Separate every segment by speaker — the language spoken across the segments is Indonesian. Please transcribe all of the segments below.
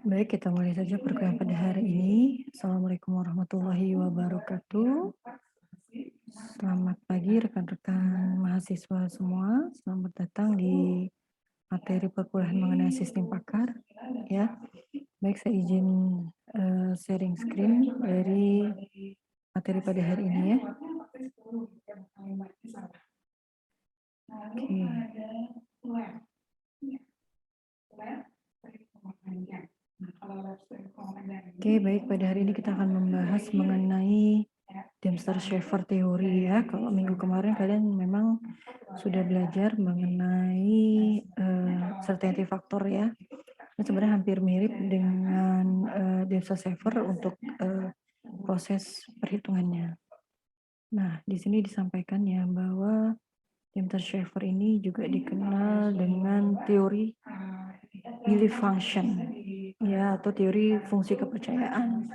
Speaker 1: Baik, kita mulai saja perkuliahan pada hari ini. Assalamualaikum warahmatullahi wabarakatuh. Selamat pagi rekan-rekan mahasiswa semua. Selamat datang di materi perkuliahan mengenai sistem pakar. Ya, baik saya izin sharing screen dari materi pada hari ini ya. Oke, baik pada hari ini kita akan membahas mengenai Dempster-Shafer teori ya. Kalau minggu kemarin kalian memang sudah belajar mengenai certainty factor ya. Ini sebenarnya hampir mirip dengan Dempster-Shafer untuk proses perhitungannya. Nah, di sini disampaikan ya bahwa Dempster-Shafer ini juga dikenal dengan teori belief function ya, atau teori fungsi kepercayaan.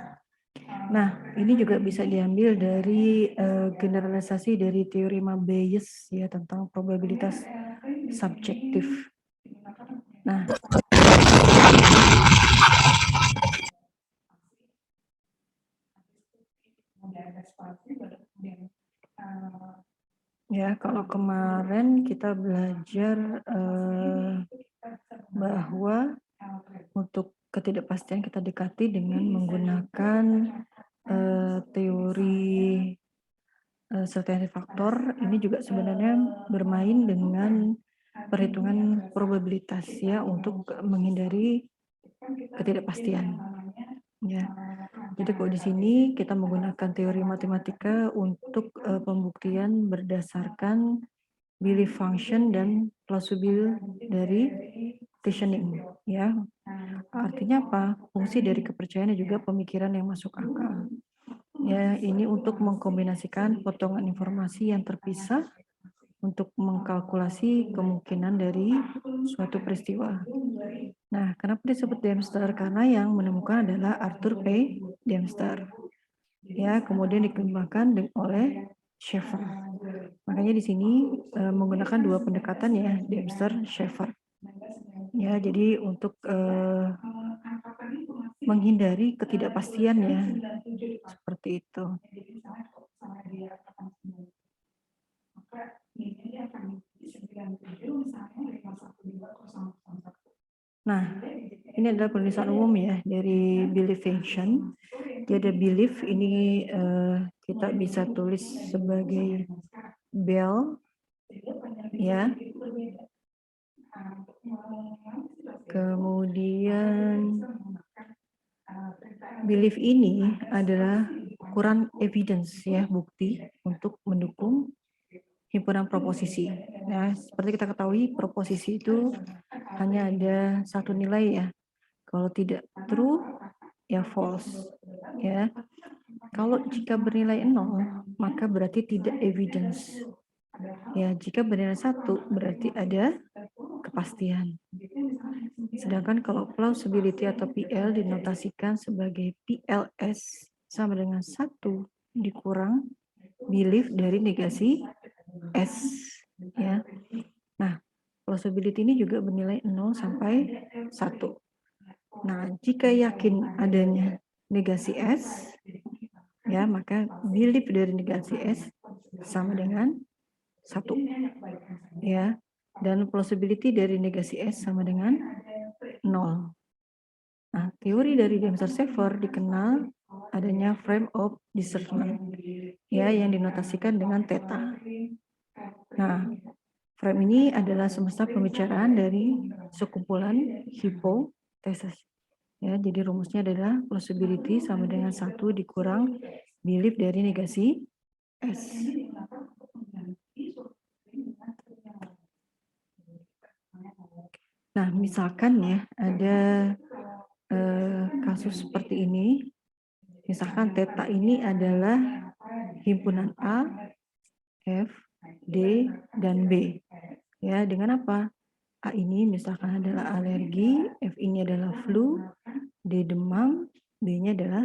Speaker 1: Nah, ini juga bisa diambil dari generalisasi dari teorema Bayes ya tentang probabilitas subjektif. Nah, ya kalau kemarin kita belajar bahwa untuk ketidakpastian kita dekati dengan menggunakan teori certainty factor. Ini juga sebenarnya bermain dengan perhitungan probabilitas ya untuk menghindari ketidakpastian. Ya. Jadi kalau di sini kita menggunakan teori matematika untuk pembuktian berdasarkan belief function dan plausible dari reasoning ya. Artinya apa? Fungsi dari kepercayaan dan juga pemikiran yang masuk akal. Ya, ini untuk mengkombinasikan potongan informasi yang terpisah untuk mengkalkulasi kemungkinan dari suatu peristiwa. Nah, kenapa disebut Dempster? Karena yang menemukan adalah Arthur P. Dempster. Ya, kemudian dikembangkan oleh Shafer. Makanya di sini menggunakan dua pendekatan ya, Dempster, Shafer. Ya, jadi untuk menghindari ketidakpastian ya, seperti itu. Nah, ini adalah penulisan umum ya dari belief function. Jadi belief ini kita bisa tulis sebagai bell ya. Kemudian belief ini adalah ukuran evidence ya, bukti untuk mendukung himpunan proposisi. Nah, seperti kita ketahui proposisi itu hanya ada satu nilai ya. Kalau tidak true ya false ya. Kalau jika bernilai 0 maka berarti tidak evidence. Ya, jika bernilai 1 berarti ada kepastian. Sedangkan kalau plausibility atau PL dinotasikan sebagai PLS sama dengan 1 dikurang belief dari negasi S ya. Nah, plausibility ini juga bernilai 0 sampai 1. Nah, jika yakin adanya negasi S ya, maka belief dari negasi S sama dengan 1 ya. Dan plausibility dari negasi S sama dengan 0. Nah, teori dari Dempster-Shafer dikenal adanya frame of discernment ya yang dinotasikan dengan theta. Nah, frame ini adalah semesta pembicaraan dari sekumpulan hipotesis. Ya, jadi rumusnya adalah plausibility sama dengan 1 dikurang belief dari negasi S. Nah, misalkan ya ada kasus seperti ini. Misalkan theta ini adalah himpunan A, F, D, dan B. Ya, dengan apa? A ini misalkan adalah alergi, F ini adalah flu, D demam, B-nya adalah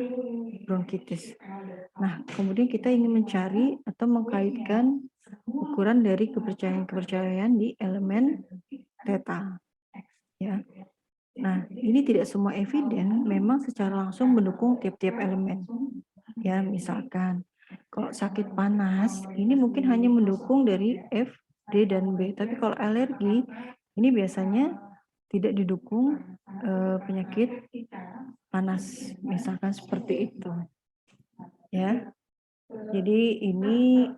Speaker 1: bronkitis. Nah, kemudian kita ingin mencari atau mengkaitkan ukuran dari kepercayaan-kepercayaan di elemen theta. Ya. Nah, ini tidak semua eviden memang secara langsung mendukung tiap-tiap elemen. Ya, misalkan kalau sakit panas, ini mungkin hanya mendukung dari F, D, dan B. Tapi kalau alergi, ini biasanya tidak didukung penyakit panas, misalkan seperti itu. Ya, jadi ini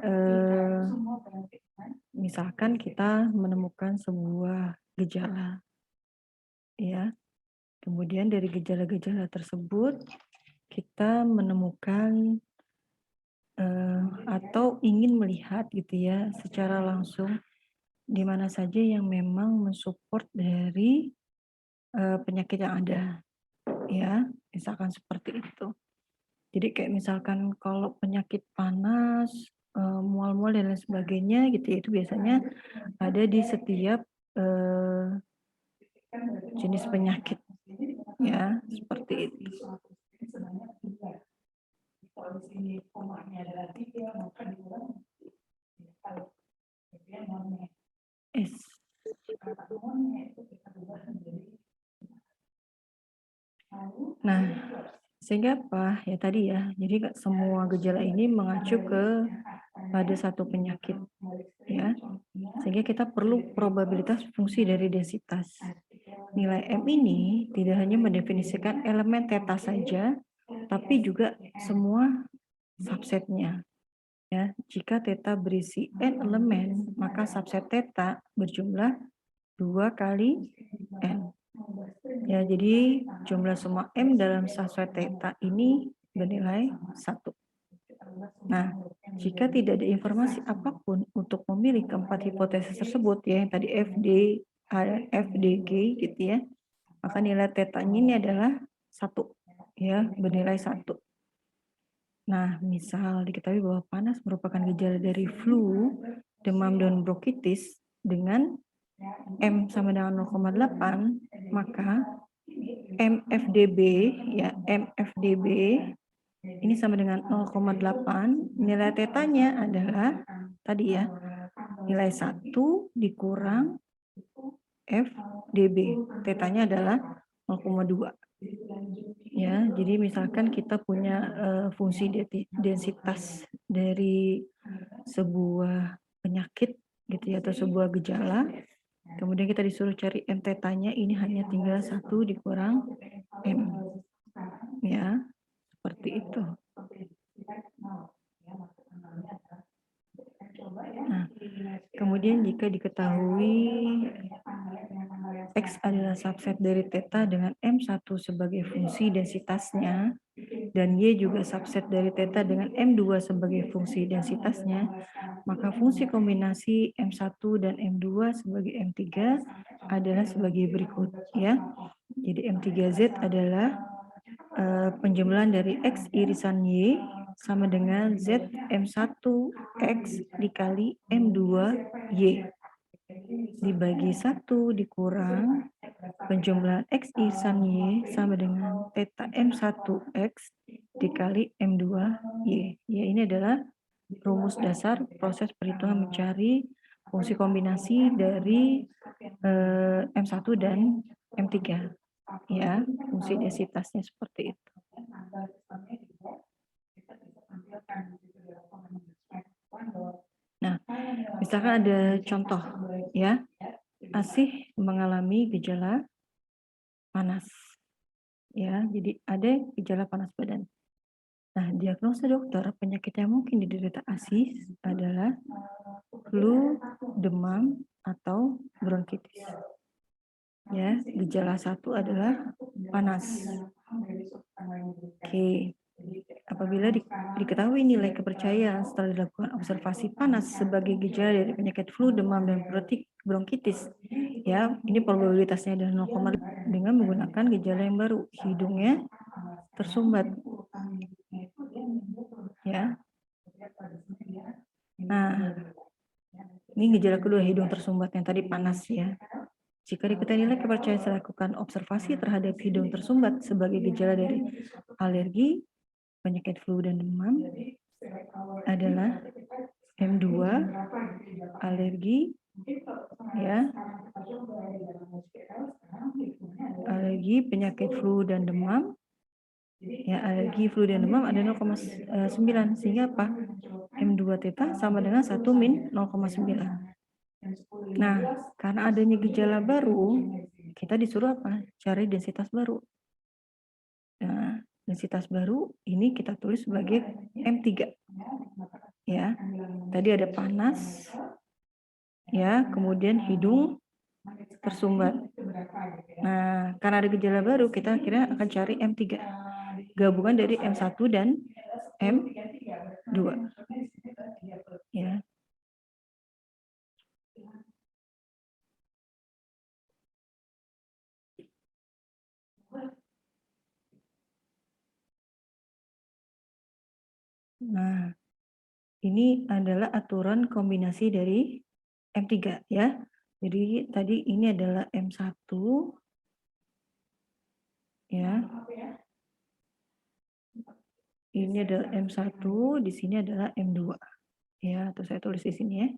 Speaker 1: misalkan kita menemukan sebuah gejala, ya. Kemudian dari gejala-gejala tersebut kita menemukan atau ingin melihat gitu ya secara langsung di mana saja yang memang mensupport dari penyakit yang ada, ya, misalkan seperti itu. Jadi kayak misalkan kalau penyakit panas, mual-mual dan lain sebagainya gitu ya, itu biasanya ada di setiap jenis penyakit, ya, seperti itu. Nah, sehingga apa? Ya tadi ya, jadi semua gejala ini mengacu pada satu penyakit, ya. Sehingga kita perlu probabilitas fungsi dari densitas. Nilai M ini tidak hanya mendefinisikan elemen theta saja, tapi juga semua subsetnya. Ya, jika theta berisi n elemen, maka subset theta berjumlah 2 kali n. Ya, jadi jumlah semua M dalam subset theta ini bernilai 1. Nah, jika tidak ada informasi apapun untuk memilih keempat hipotesis tersebut, ya yang tadi FDG gitu ya, maka nilai theta-nya ini adalah 1, ya, bernilai 1. Nah, misal diketahui bahwa panas merupakan gejala dari flu, demam, dan bronkitis dengan M sama dengan 0,8, maka MFDB, ya, MFDB ini sama dengan 0,8, nilai tetanya adalah tadi ya, nilai 1 dikurang FDB, tetanya adalah 0,2. Ya, jadi misalkan kita punya fungsi densitas dari sebuah penyakit gitu ya, atau sebuah gejala, kemudian kita disuruh cari M tetanya, ini hanya tinggal 1 dikurang M. Ya, seperti itu. Nah, kemudian jika diketahui X adalah subset dari theta dengan M1 sebagai fungsi densitasnya, dan Y juga subset dari theta dengan M2 sebagai fungsi densitasnya, maka fungsi kombinasi M1 dan M2 sebagai M3 adalah sebagai berikut, ya. Jadi M3Z adalah penjumlahan dari X irisan Y sama dengan Z M1X dikali M2Y dibagi 1 dikurang penjumlahan X irisan Y sama dengan theta M1X dikali M2Y. Ya, ini adalah rumus dasar proses perhitungan mencari fungsi kombinasi dari M1 dan M3. Ya, fungsi densitasnya seperti itu. Nah, misalkan ada contoh ya, Asih mengalami gejala panas. Ya, jadi ada gejala panas badan. Nah, diagnosa dokter penyakit yang mungkin diderita Asih adalah flu, demam, atau bronkitis. Ya, gejala 1 adalah panas. Oke. Apabila diketahui nilai kepercayaan setelah dilakukan observasi panas sebagai gejala dari penyakit flu, demam, dan bronkitis, ya, ini probabilitasnya adalah 0,5 dengan menggunakan gejala yang baru, hidungnya tersumbat. Ya. Nah, ini gejala kedua, hidung tersumbat yang tadi panas ya. Jika diketahui nilai kepercayaan setelah dilakukan observasi terhadap hidung tersumbat sebagai gejala dari alergi, penyakit flu dan demam adalah M2 alergi, ya, alergi penyakit flu dan demam, ya alergi flu dan demam ada 0,9, sehingga apa? M2 theta sama dengan 1 min 0,9. Nah, karena adanya gejala baru, kita disuruh apa? Cari densitas baru. Nah, densitas baru ini kita tulis sebagai M3. Ya, tadi ada panas, ya, kemudian hidung tersumbat. Nah, karena ada gejala baru, kita akhirnya akan cari M3. Gabungan dari M1 dan M2. Ya. Nah, ini adalah aturan kombinasi dari M3 ya. Jadi tadi ini adalah M1 ya. Ini adalah M1, di sini adalah M2. Ya, atau saya tulis di sini ya.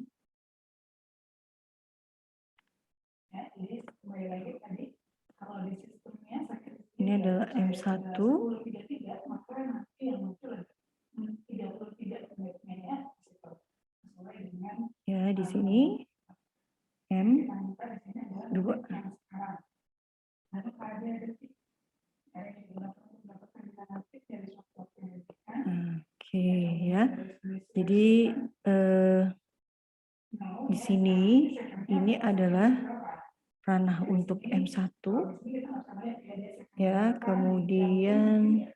Speaker 1: Ini adalah M1. Ya, di sini M2. Oke, ya. Jadi di sini ini adalah ranah untuk M1 ya, kemudian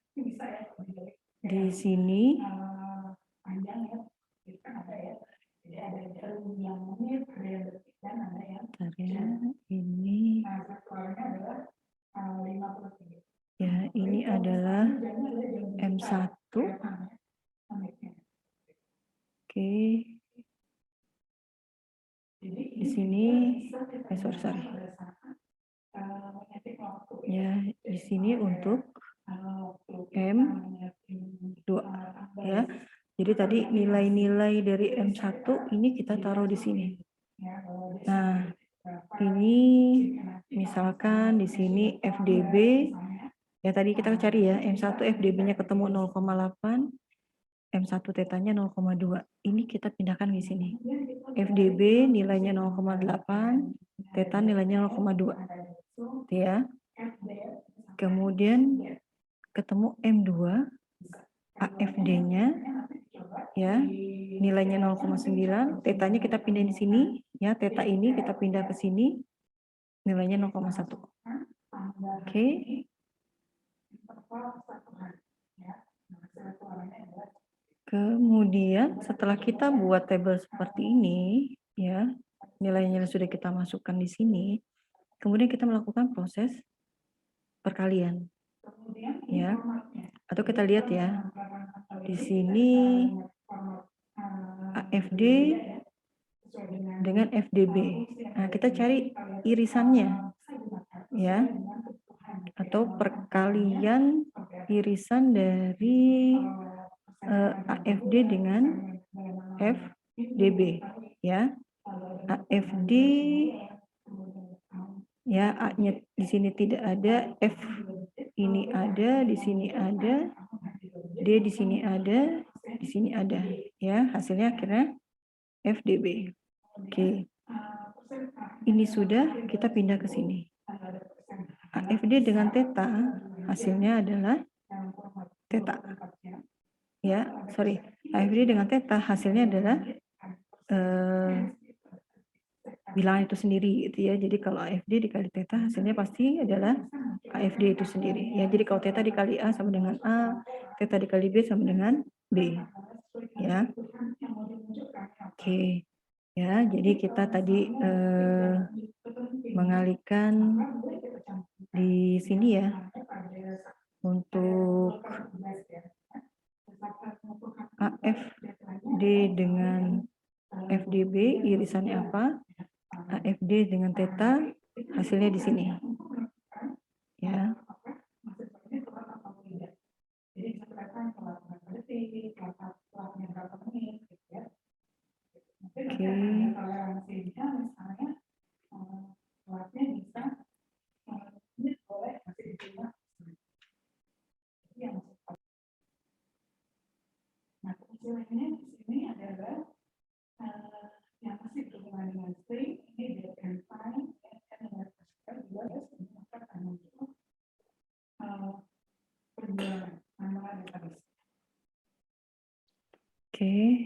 Speaker 1: di sini ini ya, ini adalah M1. Oke. Di sini sorry. Ya, di sini untuk M2 ya. Jadi tadi nilai-nilai dari M1 ini kita taruh di sini. Nah, ini misalkan di sini FDB ya, tadi kita cari ya, M1 FDB-nya ketemu 0,8, M1 tetanya 0,2. Ini kita pindahkan di sini. FDB nilainya 0,8, teta nilainya 0,2. Ya. Kemudian ketemu M2, AFD-nya ya, nilainya 0,9, tetanya kita pindah di sini ya, teta ini kita pindah ke sini, nilainya 0,1. Oke. Kemudian setelah kita buat tabel seperti ini ya, nilainya sudah kita masukkan di sini, kemudian kita melakukan proses perkalian ya, atau kita lihat ya di sini AFD dengan FDB. Nah, kita cari irisannya ya, atau perkalian irisan dari AFD dengan FDB ya. AFD ya, A-nya di sini tidak ada, F ini ada, di sini ada, D di sini ada, di sini ada ya, hasilnya akhirnya FDB. Oke. Ini sudah, kita pindah ke sini. AFD dengan teta hasilnya adalah teta. Ya, sorry. AFD dengan teta hasilnya adalah bilangan itu sendiri gitu ya. Jadi kalau AFD dikali teta hasilnya pasti adalah AFD itu sendiri. Ya, jadi kalau teta dikali A sama dengan A, teta dikali B sama dengan B. Ya. Oke. Ya, jadi kita tadi mengalihkan di sini ya untuk AFD dengan FDB irisannya apa? AFD dengan teta hasilnya di sini. Ya.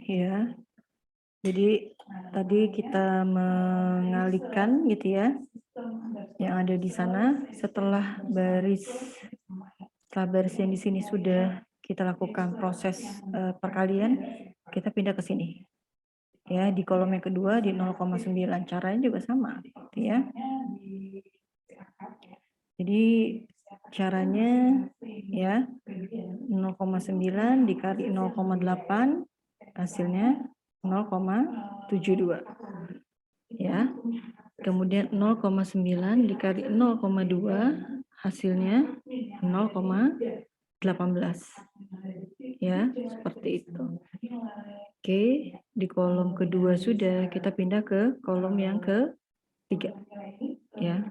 Speaker 1: ya. Jadi tadi kita mengalihkan gitu ya, yang ada di sana. Setelah baris yang di sini sudah kita lakukan proses perkalian, kita pindah ke sini. Ya, di kolom yang kedua di 0,9. Caranya juga sama, gitu ya. Jadi caranya ya 0,9 dikali 0,8 hasilnya 0,72 ya. Kemudian 0,9 dikali 0,2 hasilnya 0,18 ya, seperti itu. Oke, di kolom kedua sudah, kita pindah ke kolom yang ketiga ya.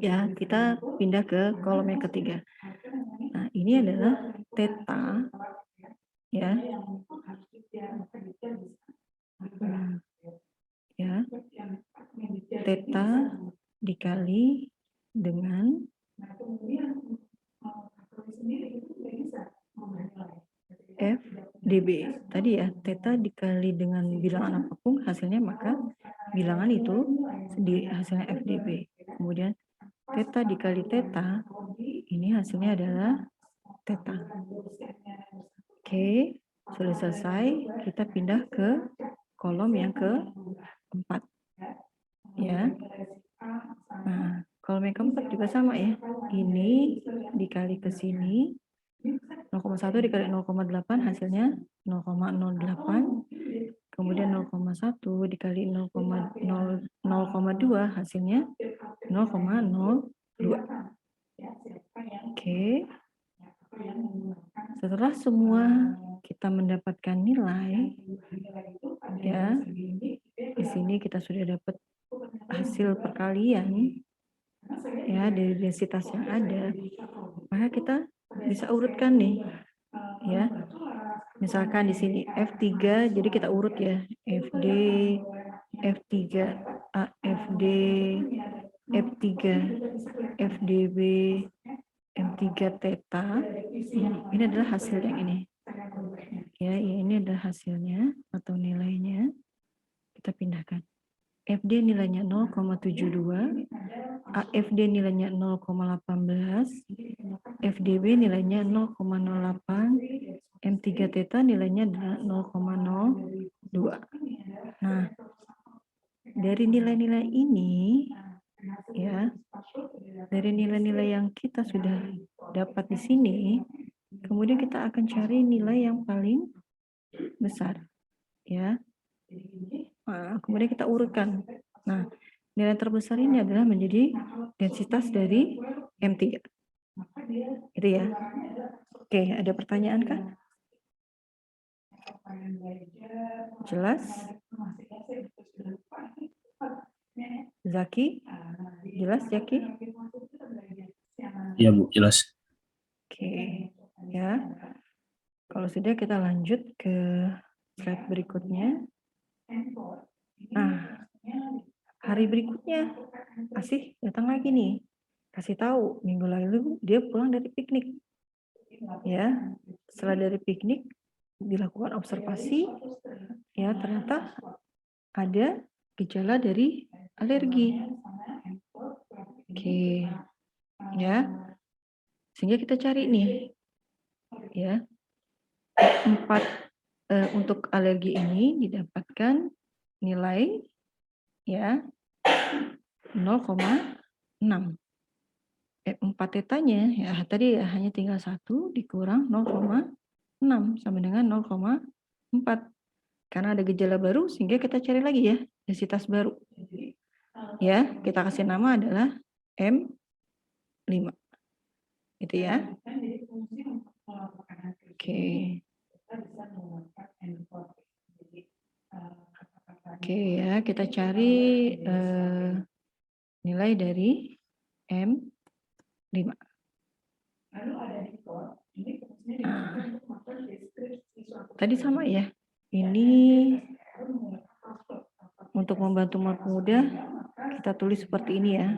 Speaker 1: Ya, kita pindah ke kolom yang ketiga. Nah, ini adalah theta ya. Ya. Theta dikali dengan FDB. Tadi ya, theta dikali dengan bilangan apapun hasilnya, maka bilangan itu hasilnya FDB. Kemudian theta dikali theta, ini hasilnya adalah theta. Oke, sudah selesai. Kita pindah ke kolom yang keempat. Ya. Nah, kolom yang keempat juga sama ya. Ini dikali ke sini. 0,1 dikali 0,8 hasilnya 0,08. Kemudian 0,1 dikali 0,2 hasilnya 0,02. Oke. Setelah semua kita mendapatkan nilai, ya, di sini kita sudah dapat hasil perkalian, ya, dari densitas yang ada, maka kita bisa urutkan nih, ya. Misalkan di sini F3, jadi kita urut ya, FD, F3, AFD, F3, FDB, M3 theta. Ini adalah hasil yang ini. Ya, ini adalah hasilnya atau nilainya. Kita pindahkan. FD nilainya 0,72, AFD nilainya 0,18, FDB nilainya 0,08, M3 theta nilainya adalah 0,02. Nah, dari nilai-nilai ini, ya, dari nilai-nilai yang kita sudah dapat di sini, kemudian kita akan cari nilai yang paling besar, ya. Nah, kemudian kita urutkan. Nah, nilai terbesar ini adalah menjadi densitas dari M3. Itu ya. Oke, ada pertanyaan kah? Jelas? Zaki? Jelas, Zaki?
Speaker 2: Iya, Bu, jelas.
Speaker 1: Oke, ya. Kalau sudah, kita lanjut ke slide berikutnya. Nah, hari berikutnya Asih datang lagi nih. Kasih tahu, minggu lalu dia pulang dari piknik. Ya, setelah dari piknik dilakukan observasi, ya ternyata ada gejala dari alergi. Oke, ya. Sehingga kita cari nih, ya. Untuk alergi ini didapatkan nilai ya 0,6. 4 tetanya ya tadi ya, hanya tinggal 1 dikurang 0,6 sama dengan 0,4. Karena ada gejala baru sehingga kita cari lagi ya densitas baru. Ya, kita kasih nama adalah M5. Itu ya. Oke. Oke ya, kita cari nilai dari M5. Nah, tadi sama ya. Ini untuk membantu mudah, kita tulis seperti ini ya.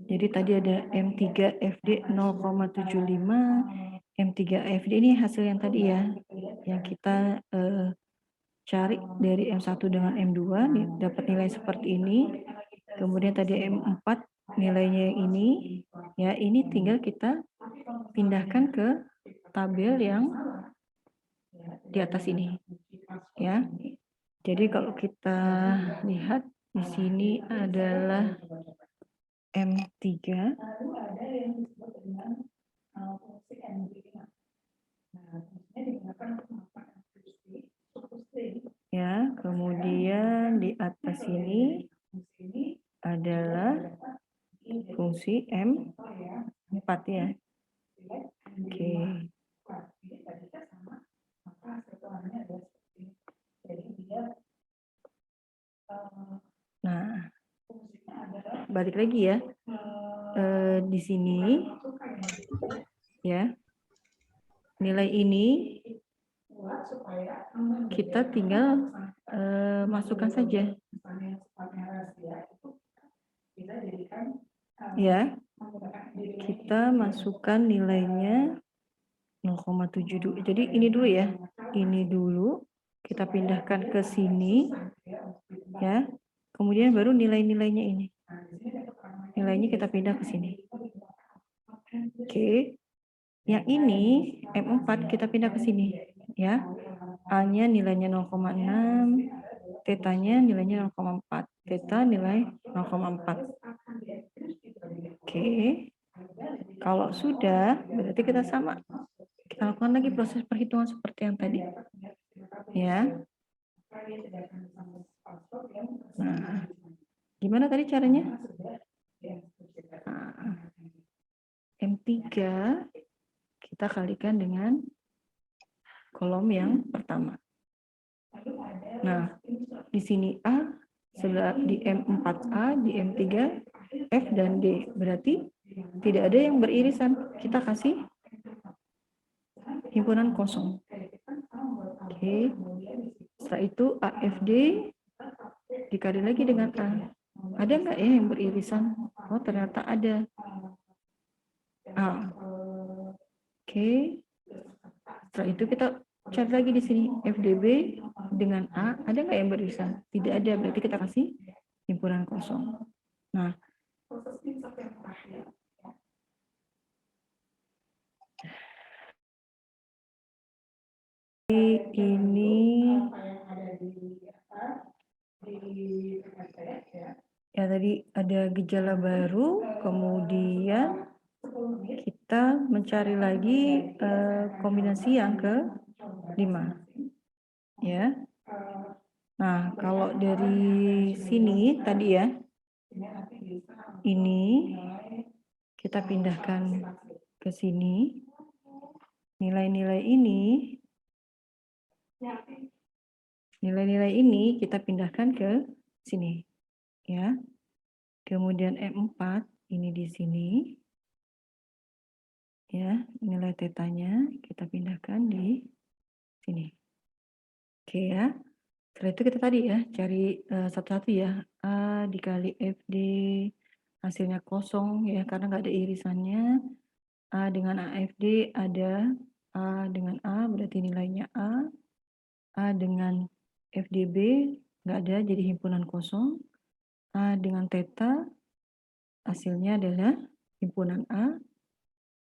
Speaker 1: Jadi tadi ada M3FD 0,75, M3FD ini hasil yang tadi ya, yang kita cari dari M1 dengan M2, dapat nilai seperti ini. Kemudian tadi M4 nilainya ini, ya ini tinggal kita pindahkan ke tabel yang di atas ini, ya. Jadi kalau kita lihat di sini adalah M3, ya, kemudian di atas ini adalah fungsi M4 ya. Oke. Nah, balik lagi ya. Di sini ya. Nilai ini kita tinggal masukkan saja. Ya. Kita masukkan nilainya 0,72. Jadi ini dulu ya. Ini dulu kita pindahkan ke sini ya. Kemudian baru nilai-nilainya ini. Nilainya kita pindah ke sini. Oke. Yang ini M4 kita pindah ke sini ya. A-nya nilainya 0,6, tetanya nilainya 0,4. Teta nilai 0,4. Oke. Kalau sudah, berarti kita sama. Kita lakukan lagi proses perhitungan seperti yang tadi. Ya. Nah, gimana tadi caranya? Nah, M3 kita kalikan dengan kolom yang pertama. Nah, di sini A, di M4A, di M3, F, dan D. Berarti tidak ada yang beririsan. Kita kasih himpunan kosong. Oke. Setelah itu AFD dikali lagi dengan A. Ada nggak ya yang beririsan? Oh, ternyata ada. A. Oke. Setelah itu kita cari lagi di sini FDB dengan A. Ada nggak yang beririsan? Tidak ada. Berarti kita kasih himpunan kosong. Nah, ini ya tadi ada gejala baru, kemudian kita mencari lagi kombinasi yang ke-5 ya. Nah, kalau dari sini tadi ya, ini kita pindahkan ke sini. Nilai-nilai ini kita pindahkan ke sini ya. Kemudian M4 ini di sini ya, nilai tetanya kita pindahkan di sini. Oke ya. Setelah itu kita tadi ya cari satu-satu ya. A dikali FD hasilnya kosong ya karena nggak ada irisannya. A dengan AFD ada A dengan A berarti nilainya A. A dengan FDB nggak ada jadi himpunan kosong. A dengan teta hasilnya adalah himpunan A.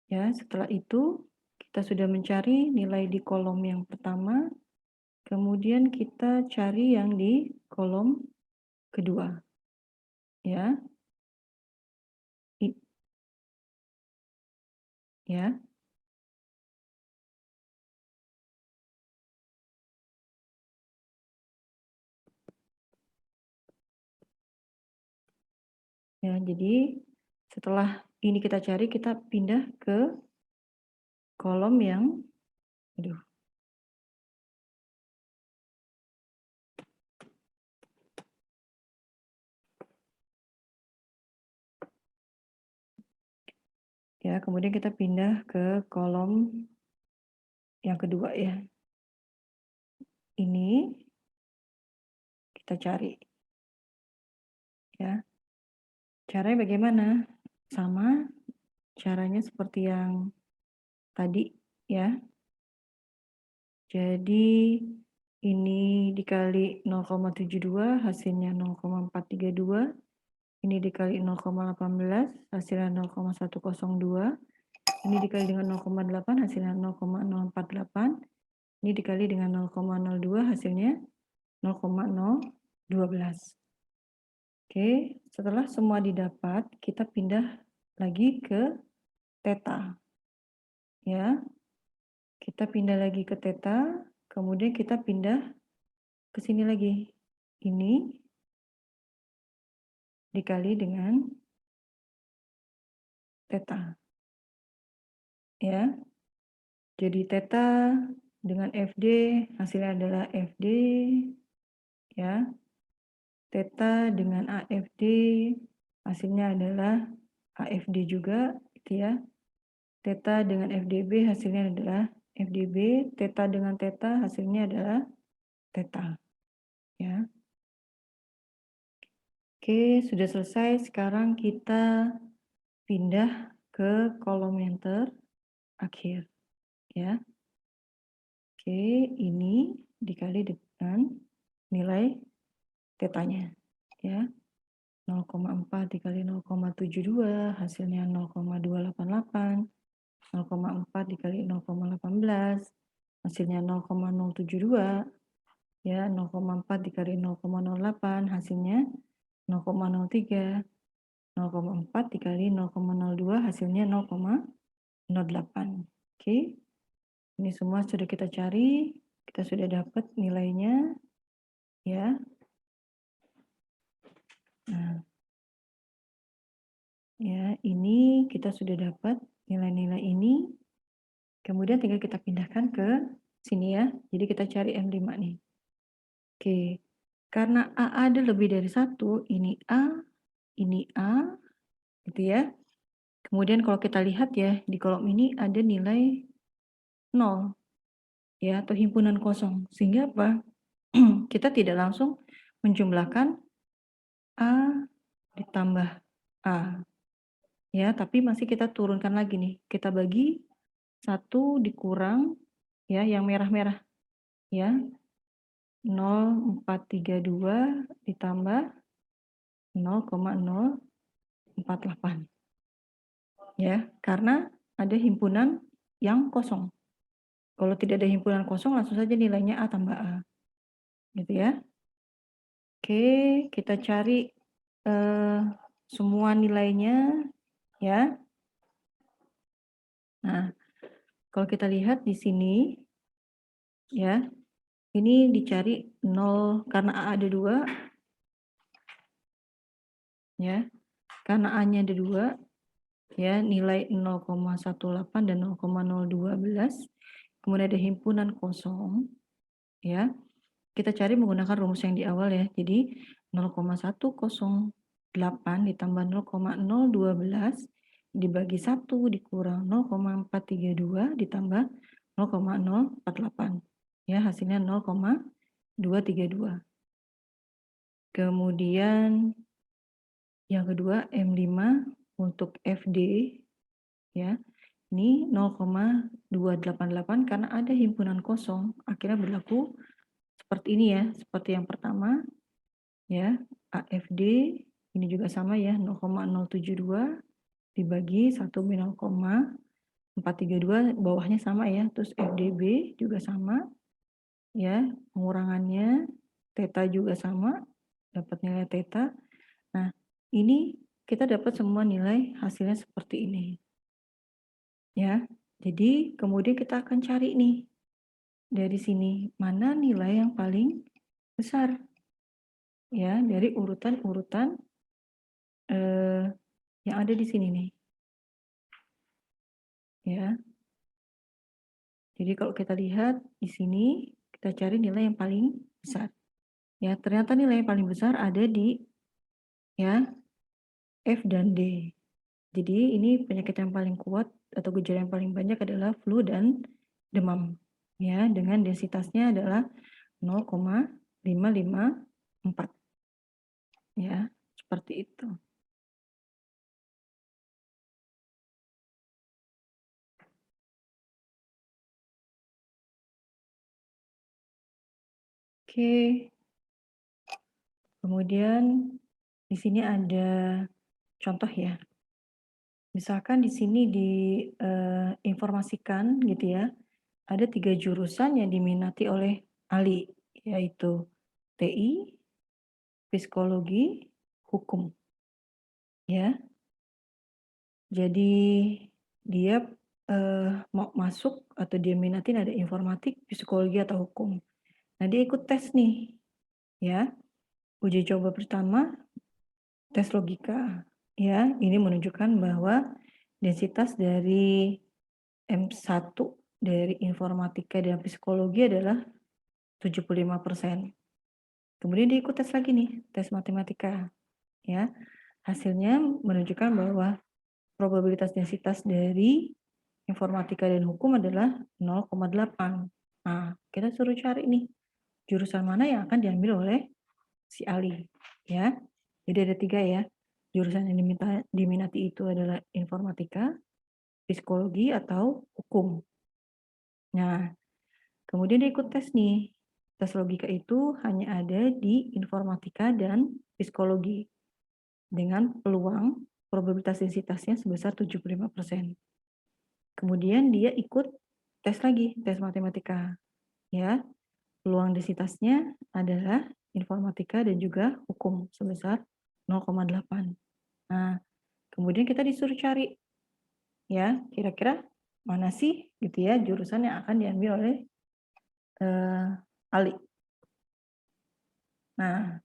Speaker 1: Ya, setelah itu kita sudah mencari nilai di kolom yang pertama. Kemudian kita cari yang di kolom kedua. Ya. Ya. Ya, jadi setelah ini kita cari, kita pindah ke kolom yang ya, kemudian kita pindah ke kolom yang kedua ya. Ini kita cari. Ya. Caranya bagaimana? Sama, caranya seperti yang tadi ya. Jadi ini dikali 0,72 hasilnya 0,432. Ini dikali 0,18 hasilnya 0,102. Ini dikali dengan 0,8 hasilnya 0,048. Ini dikali dengan 0,02 hasilnya 0,012. Oke, setelah semua didapat, kita pindah lagi ke theta. Ya. Kita pindah lagi ke theta, kemudian kita pindah ke sini lagi. Ini dikali dengan theta. Ya. Jadi theta dengan FD hasilnya adalah FD ya. Theta dengan AFD hasilnya adalah AFD juga gitu ya. Theta dengan FDB hasilnya adalah FDB, theta dengan theta hasilnya adalah theta. Ya. Oke, sudah selesai. Sekarang kita pindah ke kolom yang terakhir. Ya. Oke, ini dikali dengan nilai tetanya. Ya. 0,4 dikali 0,72 hasilnya 0,288. 0,4 dikali 0,18 hasilnya 0,072. Ya, 0,4 dikali 0,08 hasilnya 0,03. 0,4 dikali 0,02 hasilnya 0,08. Oke. Ini semua sudah kita cari, kita sudah dapat nilainya ya. Nah, ya, ini kita sudah dapat nilai-nilai ini. Kemudian tinggal kita pindahkan ke sini ya. Jadi kita cari M5 nih. Oke. Karena A ada lebih dari 1, ini A, gitu ya. Kemudian kalau kita lihat ya, di kolom ini ada nilai 0 ya, atau himpunan kosong. Sehingga apa? Kita tidak langsung menjumlahkan A ditambah A. Ya, tapi masih kita turunkan lagi nih. Kita bagi 1 dikurang ya yang merah-merah ya. 0,432 ditambah 0,048. Ya, karena ada himpunan yang kosong. Kalau tidak ada himpunan kosong langsung saja nilainya A tambah A. Gitu ya. Oke, kita cari semua nilainya ya. Nah, kalau kita lihat di sini ya, ini dicari 0 karena A ada 2 ya. Karena A-nya ada 2 ya, nilai 0,18 dan 0,012. Kemudian ada himpunan kosong ya. Kita cari menggunakan rumus yang di awal ya. Jadi 0,108 ditambah 0,012 dibagi 1 dikurang 0,432 ditambah 0,048. Ya, hasilnya 0,232. Kemudian yang kedua M5 untuk FD ya. Ini 0,288 karena ada himpunan kosong, akhirnya berlaku seperti ini ya, seperti yang pertama ya. AFD ini juga sama ya, 0,072 dibagi 1 0,432, bawahnya sama ya. Terus FDB juga sama ya, pengurangannya theta juga sama, dapat nilai theta. Nah, ini kita dapat semua nilai hasilnya seperti ini ya. Jadi kemudian kita akan cari nih dari sini mana nilai yang paling besar ya dari urutan-urutan yang ada di sini nih ya. Jadi kalau kita lihat di sini kita cari nilai yang paling besar ya. Ternyata nilai yang paling besar ada di ya F dan D. Jadi ini penyakit yang paling kuat atau gejala yang paling banyak adalah flu dan demam ya, dengan densitasnya adalah 0,553. 4. Ya, seperti itu. Oke. Kemudian di sini ada contoh ya. Misalkan di sini diinformasikan gitu ya, ada 3 jurusan yang diminati oleh Ali, yaitu TI, psikologi, hukum, ya. Jadi dia, mau masuk atau dia minatin ada informatik, psikologi, atau hukum. Nah, dia ikut tes nih, ya. Uji coba pertama, tes logika, ya. Ini menunjukkan bahwa densitas dari M1 dari informatika dan psikologi adalah 75%. Kemudian dia ikut tes lagi nih, tes matematika, ya. Hasilnya menunjukkan bahwa probabilitas densitas dari informatika dan hukum adalah 0,8. Nah, kita suruh cari nih, jurusan mana yang akan diambil oleh si Ali, ya. Jadi ada 3 ya, jurusan yang diminati itu adalah informatika, psikologi, atau hukum. Nah, kemudian dia ikut tes nih. Tes logika itu hanya ada di informatika dan psikologi dengan peluang probabilitas densitasnya sebesar 75%. Kemudian dia ikut tes lagi, tes matematika. Ya, peluang densitasnya adalah informatika dan juga hukum sebesar 0,8. Nah, kemudian kita disuruh cari ya, kira-kira mana sih gitu ya jurusan yang akan diambil oleh Ali. Nah,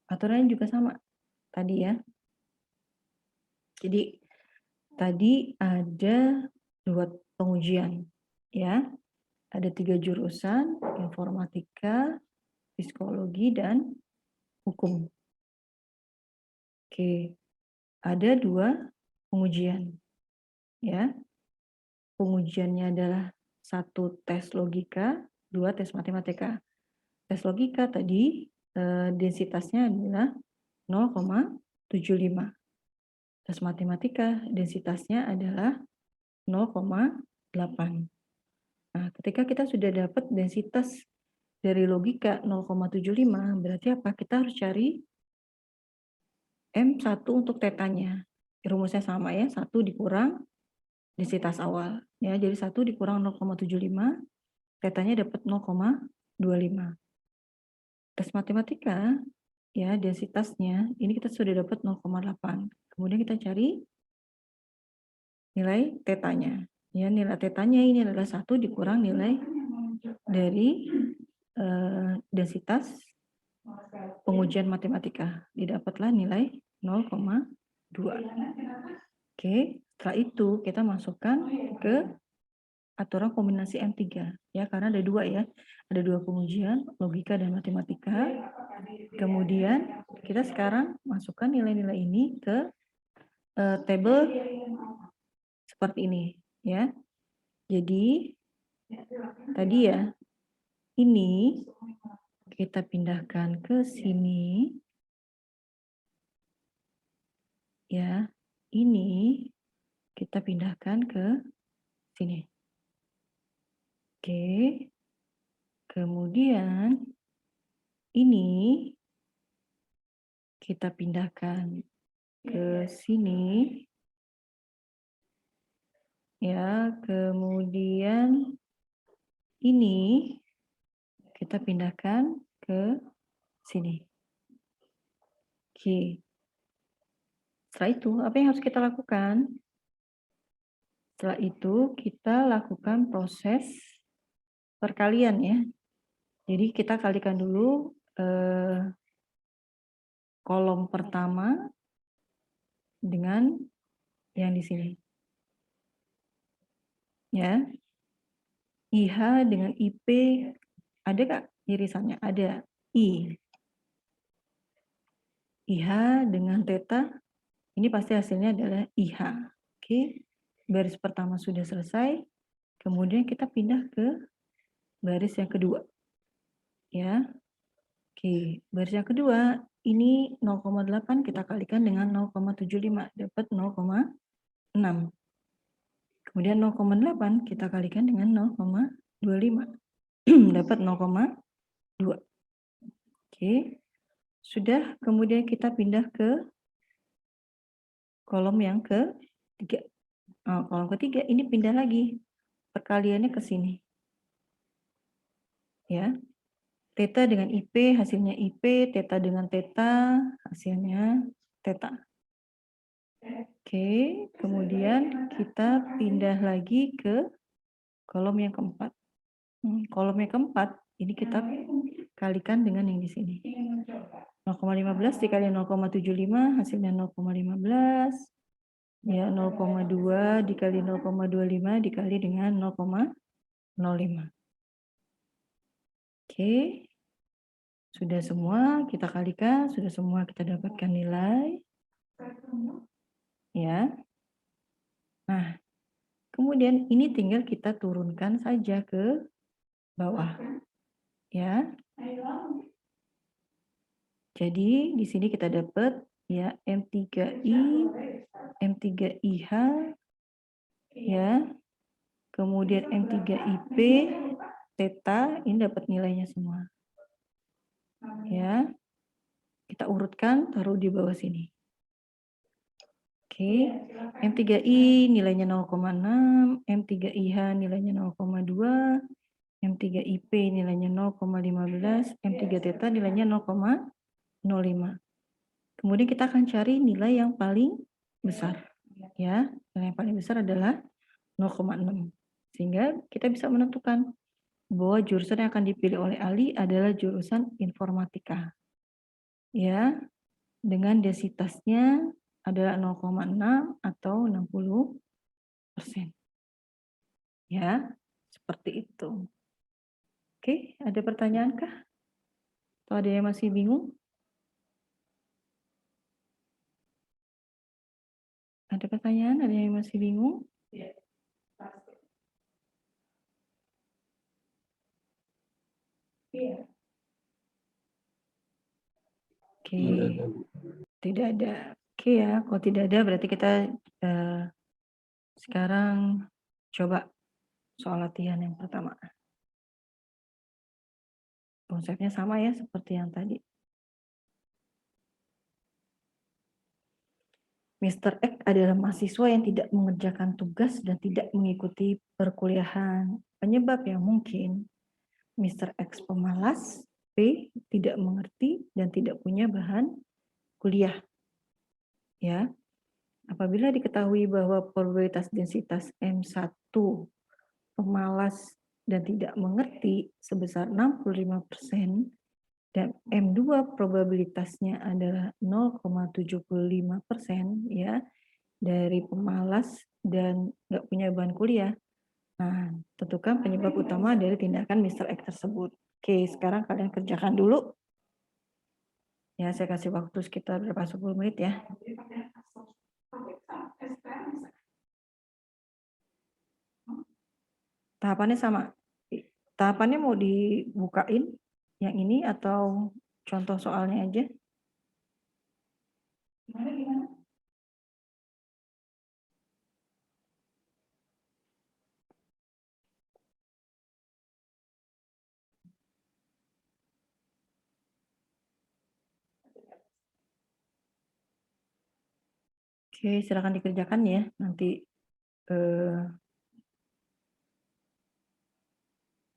Speaker 1: aturannya juga sama tadi ya. Jadi tadi ada 2 pengujian ya. Ada 3 jurusan, informatika, psikologi, dan hukum. Oke, ada 2 pengujian ya. Pengujiannya adalah 1 tes logika, 2 tes matematika. Tes logika tadi densitasnya adalah 0,75. Tes matematika densitasnya adalah 0,8. Nah, ketika kita sudah dapat densitas dari logika 0,75, berarti apa? Kita harus cari M1 untuk tetanya. Rumusnya sama ya, 1 dikurang densitas awal. Ya, jadi 1 dikurang 0,75, tetanya dapat 0,25. Tes matematika, ya densitasnya, ini kita sudah dapat 0,8. Kemudian kita cari nilai tetanya. Ya, nilai tetanya ini adalah 1 dikurang nilai dari densitas pengujian matematika. Didapatlah nilai 0,2. Oke, setelah itu kita masukkan ke aturan kombinasi M3 ya, karena ada 2 ya. Ada 2 pengujian, logika dan matematika. Kemudian kita sekarang masukkan nilai-nilai ini ke tabel seperti ini ya. Jadi tadi ya, ini kita pindahkan ke sini ya. Ini kita pindahkan ke sini. Oke. Kemudian ini kita pindahkan ke sini. Ya, kemudian ini kita pindahkan ke sini. Oke. Setelah itu, apa yang harus kita lakukan? Setelah itu, kita lakukan proses perkalian ya. Jadi kita kalikan dulu kolom pertama dengan yang di sini. Ya. IH dengan IP, ada nggak irisannya? Ada. IH dengan theta, ini pasti hasilnya adalah IH. Oke, baris pertama sudah selesai. Kemudian kita pindah ke baris yang kedua. Ya. Oke. Oke, baris yang kedua, ini 0,8 kita kalikan dengan 0,75, dapat 0,6. Kemudian 0,8 kita kalikan dengan 0,25, dapat 0,2. Oke, sudah. Kemudian kita pindah ke kolom yang ketiga. Kolom ketiga ini pindah lagi, perkaliannya ke sini. Ya, theta dengan IP, hasilnya IP, theta dengan theta, hasilnya theta. Oke, kemudian kita pindah lagi ke kolom yang keempat. Kolom yang keempat, ini kita kalikan dengan yang di sini. 0,15 dikali 0,75, hasilnya 0,15. Ya, 0,2 dikali 0,25 dikali dengan 0,05. Oke, sudah semua kita kalikan, sudah semua kita dapatkan nilai. Ya. Nah, kemudian ini tinggal kita turunkan saja ke bawah. Ya. Jadi di sini kita dapat ya M3I, M3IH, ya. Kemudian M3IP, theta, ini dapat nilainya semua. Ya. Kita urutkan, taruh di bawah sini. Oke, M3I nilainya 0,6, M3IH nilainya 0,2, M3IP nilainya 0,15, M3 theta nilainya 0,05. Kemudian kita akan cari nilai yang paling besar. Ya, nilai yang paling besar adalah 0,6. Sehingga kita bisa menentukan bahwa jurusan yang akan dipilih oleh Ali adalah jurusan informatika. Ya, dengan densitasnya adalah 0,6 atau 60%. Ya, seperti itu. Oke, ada pertanyaan kah? Atau ada yang masih bingung? Ada pertanyaan? Ada yang masih bingung? Oke, tidak ada. Oke ya, kalau tidak ada berarti kita sekarang coba soal latihan yang pertama. Konsepnya sama ya seperti yang tadi. Mr. X adalah mahasiswa yang tidak mengerjakan tugas dan tidak mengikuti perkuliahan. Penyebab yang mungkin: Mr. X pemalas, P tidak mengerti dan tidak punya bahan kuliah. Ya. Apabila diketahui bahwa probabilitas densitas M1 pemalas dan tidak mengerti sebesar 65% dan M2 probabilitasnya adalah 0,75% ya, dari pemalas dan nggak punya bahan kuliah. Nah, tentukan penyebab utama dari tindakan Mr. X tersebut. Oke, sekarang kalian kerjakan dulu. Ya, saya kasih waktu sekitar berapa 10 menit ya. Tahapannya sama. Tahapannya mau dibukain yang ini atau contoh soalnya aja? Gimana? Oke, silakan dikerjakan ya. Nanti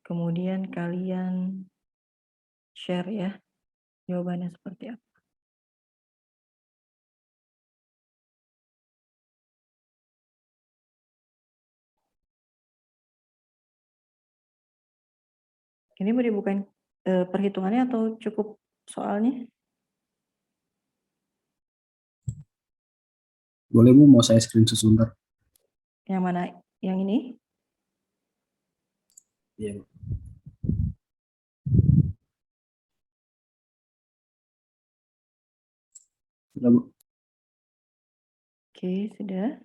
Speaker 1: kemudian kalian share ya jawabannya seperti apa. Ini mau dibukain perhitungannya atau cukup soalnya?
Speaker 2: Boleh Bu, mau saya screenshot sebentar.
Speaker 1: Yang mana? Yang ini?
Speaker 2: Iya Bu. Sudah Bu.
Speaker 1: Oke, sudah.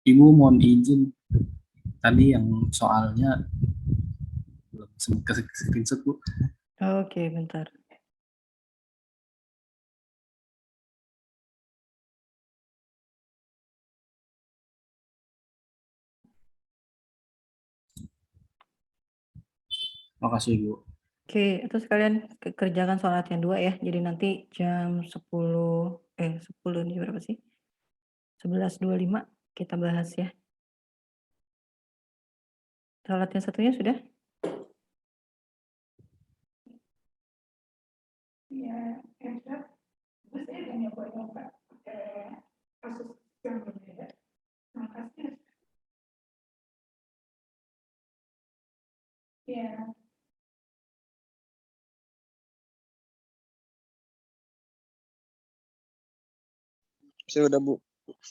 Speaker 2: Ibu mohon izin, tadi yang soalnya belum sempat ke screenshot Bu.
Speaker 1: Oke, bentar.
Speaker 2: Makasih Bu.
Speaker 1: Oke, itu sekalian kerjakan soal latihan 2 ya. Jadi nanti jam 10 ini berapa sih? 11.25 kita bahas ya. Soal latihan satunya sudah? Iya, terus saya udah nyoba kasus yang berbeda. Makasih. Iya.
Speaker 3: Saya udah Bu,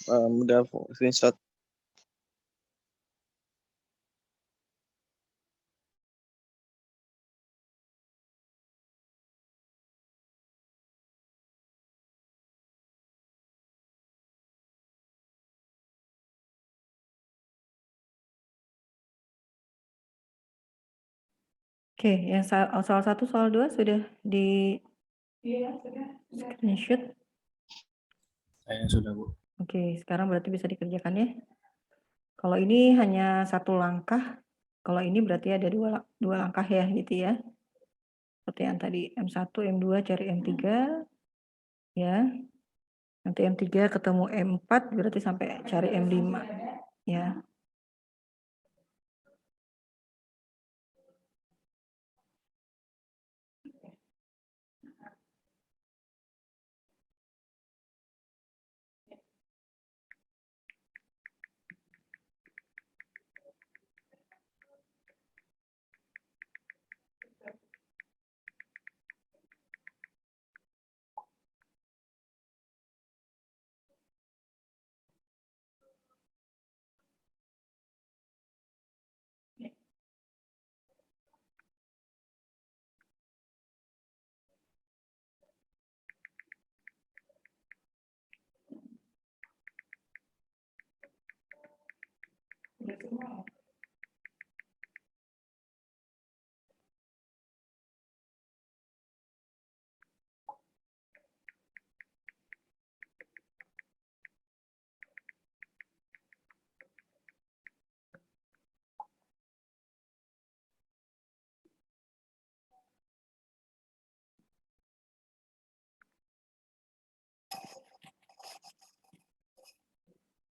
Speaker 3: udah screenshot.
Speaker 1: Oke, yang soal 1, soal 2 sudah di screenshot.
Speaker 2: Saya sudah Bu.
Speaker 1: Oke, sekarang berarti bisa dikerjakan ya. Kalau ini hanya 1 langkah, kalau ini berarti ada 2 langkah ya gitu ya. Seperti yang tadi M1, M2 cari M3 ya. Nanti M3 ketemu M4 berarti sampai cari M5 ya.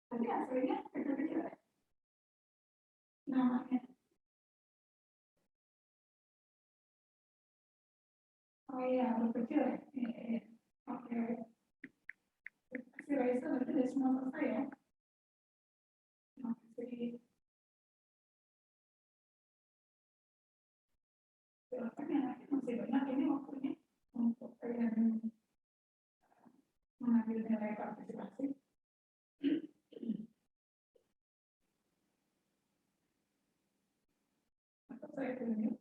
Speaker 1: Tapi hasilnya kecil-kecil ya? Namanya. Oh iya, kecil ya? Iya. Oke. Hasil Raisa berarti udah semua selesai ya? Makasih. Silakan yang lain masih banyak ini waktunya untuk kalian mengambil nilai partisipasi. Atau saya tunjuk.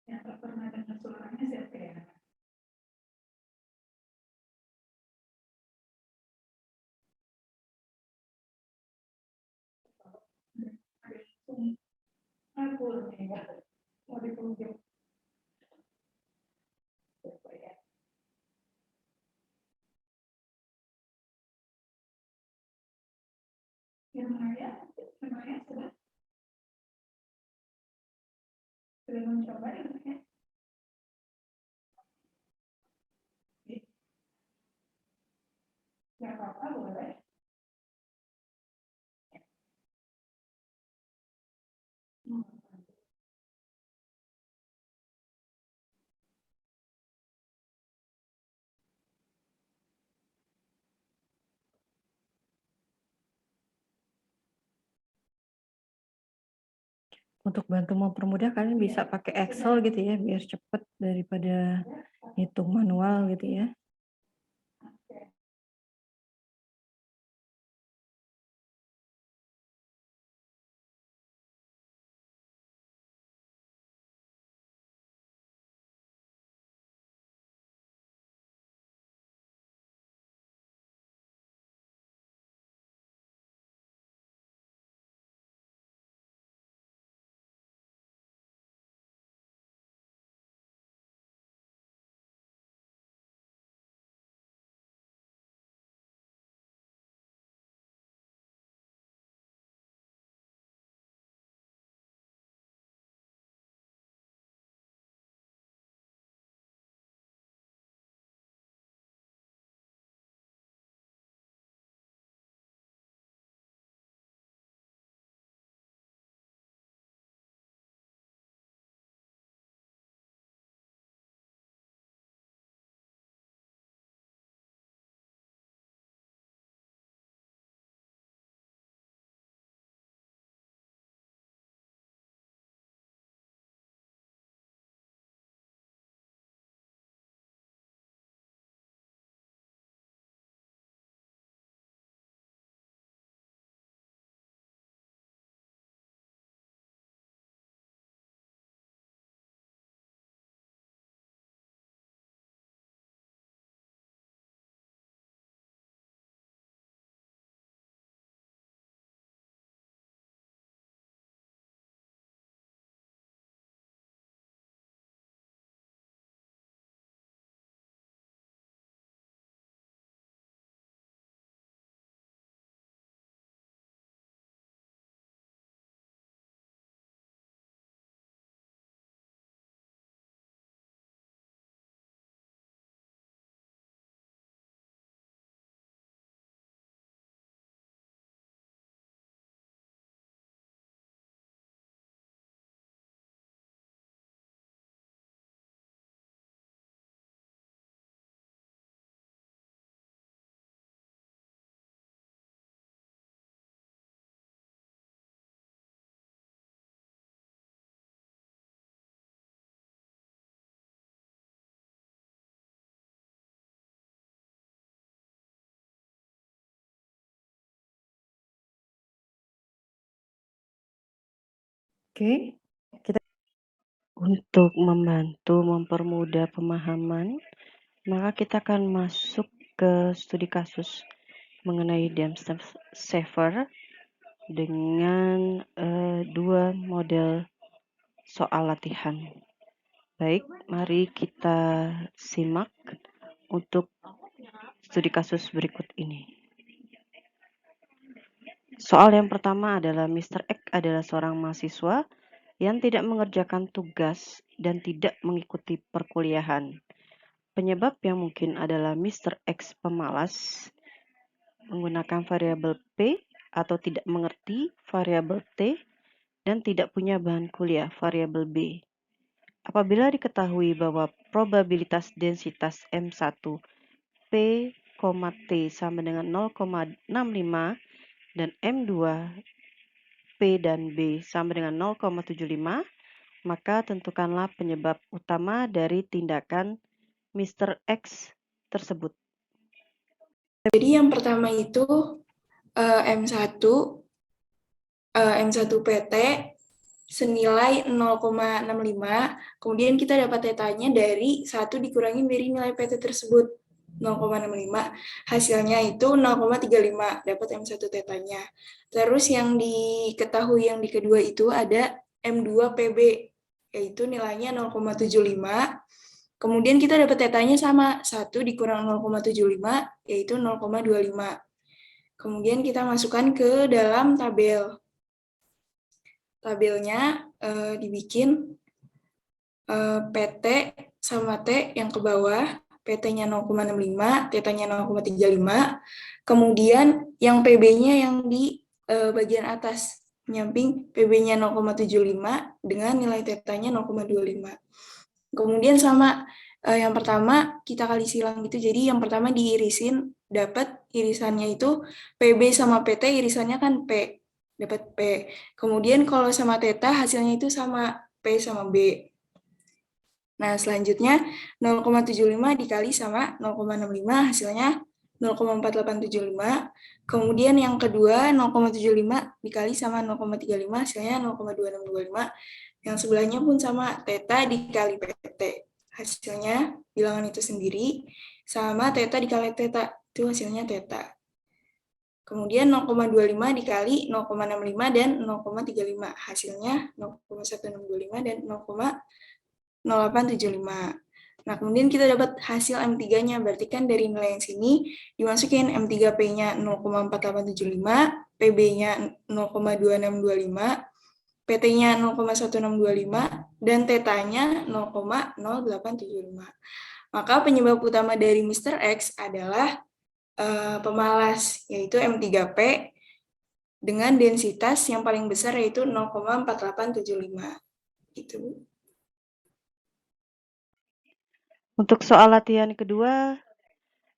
Speaker 1: Yang tak pernah dengar suaranya siapa ya? Aku nih, mau ditunjuk. Yang Maya sudah mencoba ya? Nggak apa-apa, boleh. Untuk bantu mempermudah kalian bisa pakai Excel gitu ya, biar cepet daripada hitung manual gitu ya. Oke,
Speaker 4: Untuk membantu mempermudah pemahaman, maka kita akan masuk ke studi kasus mengenai Dempsey Saver dengan dua model soal latihan. Baik, mari kita simak untuk studi kasus berikut ini. Soal yang pertama adalah Mr. X adalah seorang mahasiswa yang tidak mengerjakan tugas dan tidak mengikuti perkuliahan. Penyebab yang mungkin adalah Mr. X pemalas, menggunakan variabel P atau tidak mengerti variabel T, dan tidak punya bahan kuliah variabel B. Apabila diketahui bahwa probabilitas densitas M1 P, T sama dengan 0,65 dan M2 P dan B sama dengan 0,75, maka tentukanlah penyebab utama dari tindakan Mr. X tersebut.
Speaker 5: Jadi yang pertama itu M1 PT senilai 0,65, kemudian kita dapat tetanya dari 1 dikurangi dari nilai PT tersebut, 0,65. Hasilnya itu 0,35, dapat M1 tetanya. Terus yang diketahui yang di kedua itu ada M2 PB, yaitu nilainya 0,75. Kemudian kita dapat tetanya sama, 1 dikurang 0,75, yaitu 0,25. Kemudian kita masukkan ke dalam tabel. Tabelnya dibikin PT sama T yang ke bawah, PT-nya 0,65, T-nya 0,35, kemudian yang PB-nya yang di bagian atas, nyamping PB-nya 0,75 dengan nilai T-nya 0,25. Kemudian sama yang pertama kita kali silang gitu, jadi yang pertama diirisin, dapat irisannya itu PB sama PT, irisannya kan P, dapat P. Kemudian kalau sama theta hasilnya itu sama P sama B. Nah, selanjutnya 0,75 dikali sama 0,65 hasilnya 0,4875. Kemudian yang kedua 0,75 dikali sama 0,35 hasilnya 0,2625. Yang sebelahnya pun sama theta dikali PT. Hasilnya bilangan itu sendiri sama theta dikali theta, itu hasilnya theta. Kemudian 0,25 dikali 0,65 dan 0,35. Hasilnya 0,1625 dan 0,0875. Nah, kemudian kita dapat hasil M3-nya. Berarti kan dari nilai yang sini dimasukin M3P-nya 0,4875, PB-nya 0,2625, PT-nya 0,1625, dan θ-nya 0,0875. Maka penyebab utama dari Mr. X adalah pemalas, yaitu M3P dengan densitas yang paling besar yaitu 0,4875. Itu.
Speaker 4: Untuk soal latihan kedua,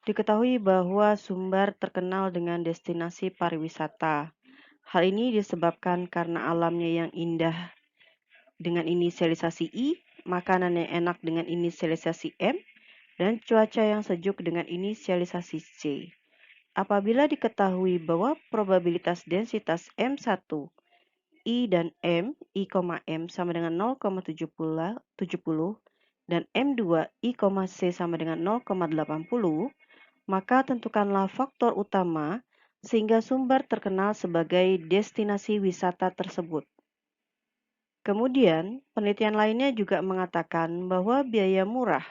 Speaker 4: diketahui bahwa Sumbar terkenal dengan destinasi pariwisata. Hal ini disebabkan karena alamnya yang indah dengan inisialisasi I, makanan yang enak dengan inisialisasi M, dan cuaca yang sejuk dengan inisialisasi C. Apabila diketahui bahwa probabilitas densitas M1, I dan M, I, M sama dengan 0,70 dan M2, I, C sama dengan 0,80, maka tentukanlah faktor utama sehingga Sumbar terkenal sebagai destinasi wisata tersebut. Kemudian, penelitian lainnya juga mengatakan bahwa biaya murah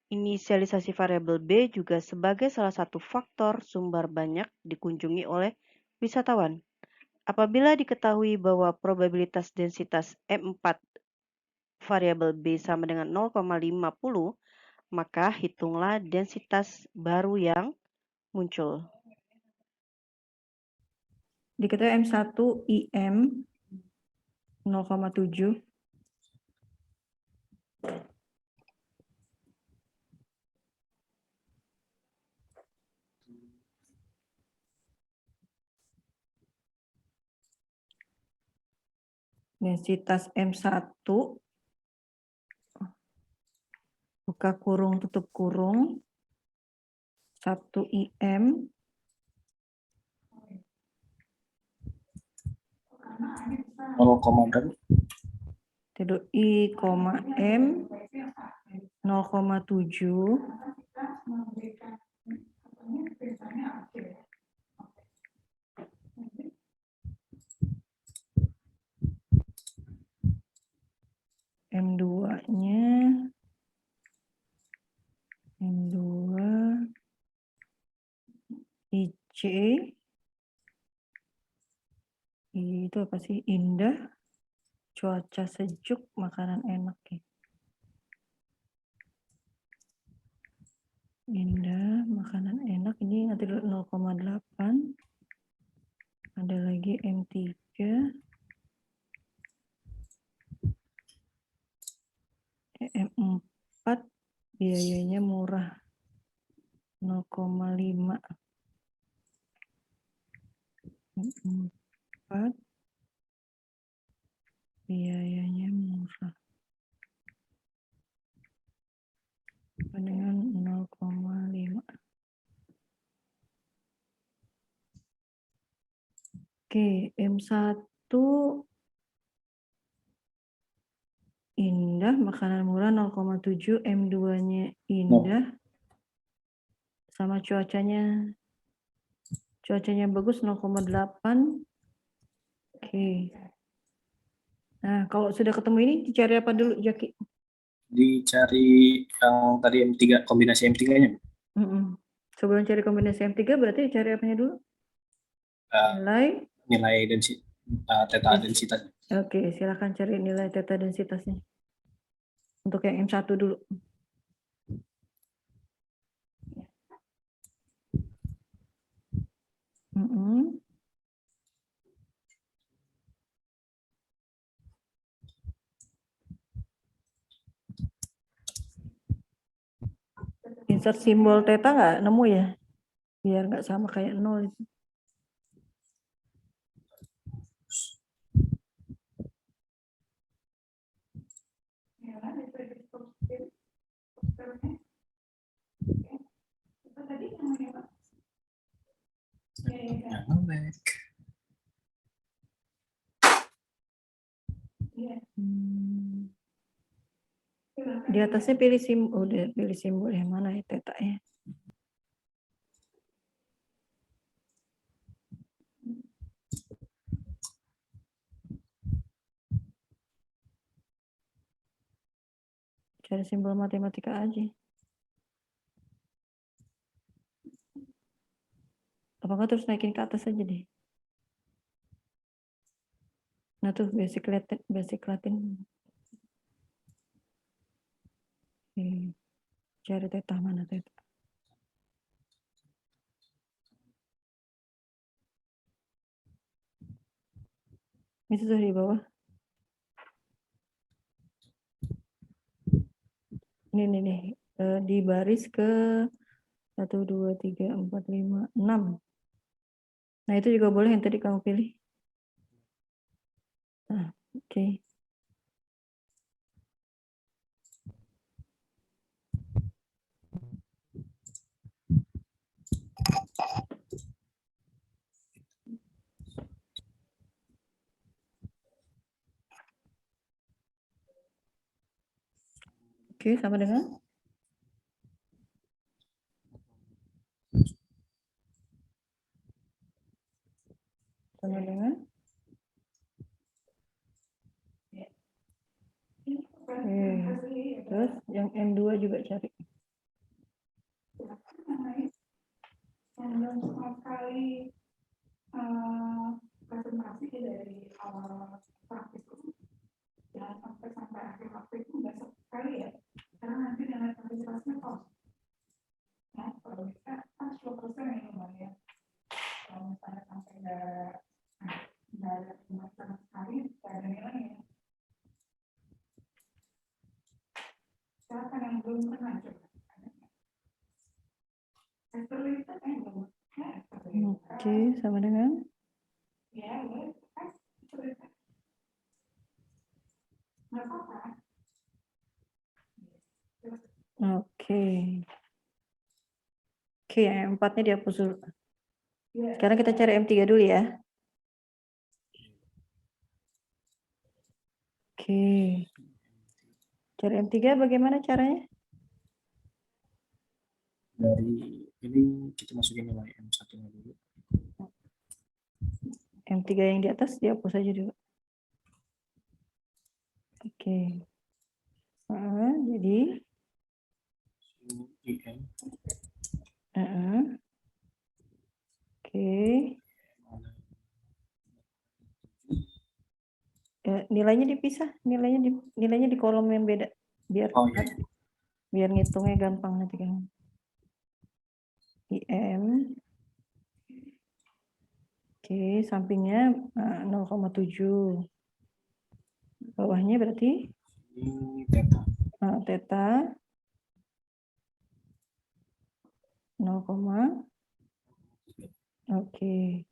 Speaker 4: inisialisasi variabel B juga sebagai salah satu faktor Sumbar banyak dikunjungi oleh wisatawan. Apabila diketahui bahwa probabilitas densitas M4 variabel B sama dengan 0,50, maka hitunglah densitas baru yang muncul.
Speaker 1: diketahui M1 IM 0,7. Densitas M1 buka kurung tutup kurung 1 IM
Speaker 2: 0, berapa?
Speaker 1: Tidur I, M 0,7 M2-nya M2 IC itu apa sih? Indah, cuaca sejuk, makanan enak ya. Indah, makanan enak, ini nanti 0,8. Ada lagi M3. M4 biayanya murah 0,5. M4 biayanya murah dengan 0,5. Oke, M1 Indah, makanan murah 0,7, M2-nya Indah, sama cuacanya bagus 0,8. Oke. Nah, kalau sudah ketemu ini dicari apa dulu, Jaki?
Speaker 2: Dicari yang tadi M3, kombinasi M3-nya.
Speaker 1: Sebelum cari kombinasi M3 berarti dicari apanya dulu?
Speaker 2: Nilai theta densitasnya.
Speaker 1: Oke, silakan cari nilai theta densitasnya. Untuk yang M1 dulu. Insert simbol theta nggak nemu ya? Biar nggak sama kayak 0 itu. Di atasnya pilih simbol, udah pilih simbol yang mana ya theta ya. Cari simbol matematika aja. Apakah terus naikin ke atas aja deh. Nah tuh basic Latin. Cari theta, mana theta? Itu tuh di bawah. Ini nih, di baris ke 1, 2, 3, 4, 5, 6. Nah itu juga boleh yang tadi kamu pilih. Nah, oke. Oke, sama dengan? Sama dengan? Terus yang M2 juga cari. Presentasi dari awal praktis jangan sampai akhir waktu itu nggak sekali ya, karena nanti dengan partisipasinya kos. Nah, kalau bisa kan 10% yang lumayan. Kalau misalnya sampai nggak ada sama sekali, nggak ada nilainya. Silakan yang belum pernah coba. Oke, sama dengan? Ya, boleh. Oke. Oke, yang 4-nya dihapus dulu. Sekarang kita cari M3 dulu ya. Oke. Cari M3 bagaimana caranya?
Speaker 2: Dari ini kita masukin nilai M1-nya dulu.
Speaker 1: M3 yang di atas dihapus saja dulu. Oke. Jadi
Speaker 2: Ini IM.
Speaker 1: oke. Nilainya dipisah, nilainya di kolom yang beda biar
Speaker 2: Oh iya.
Speaker 1: biar ngitungnya gampang nanti kan. IM. Oke, sampingnya 0,7. Bawahnya berarti
Speaker 2: Ini theta.
Speaker 1: Theta 0, oke.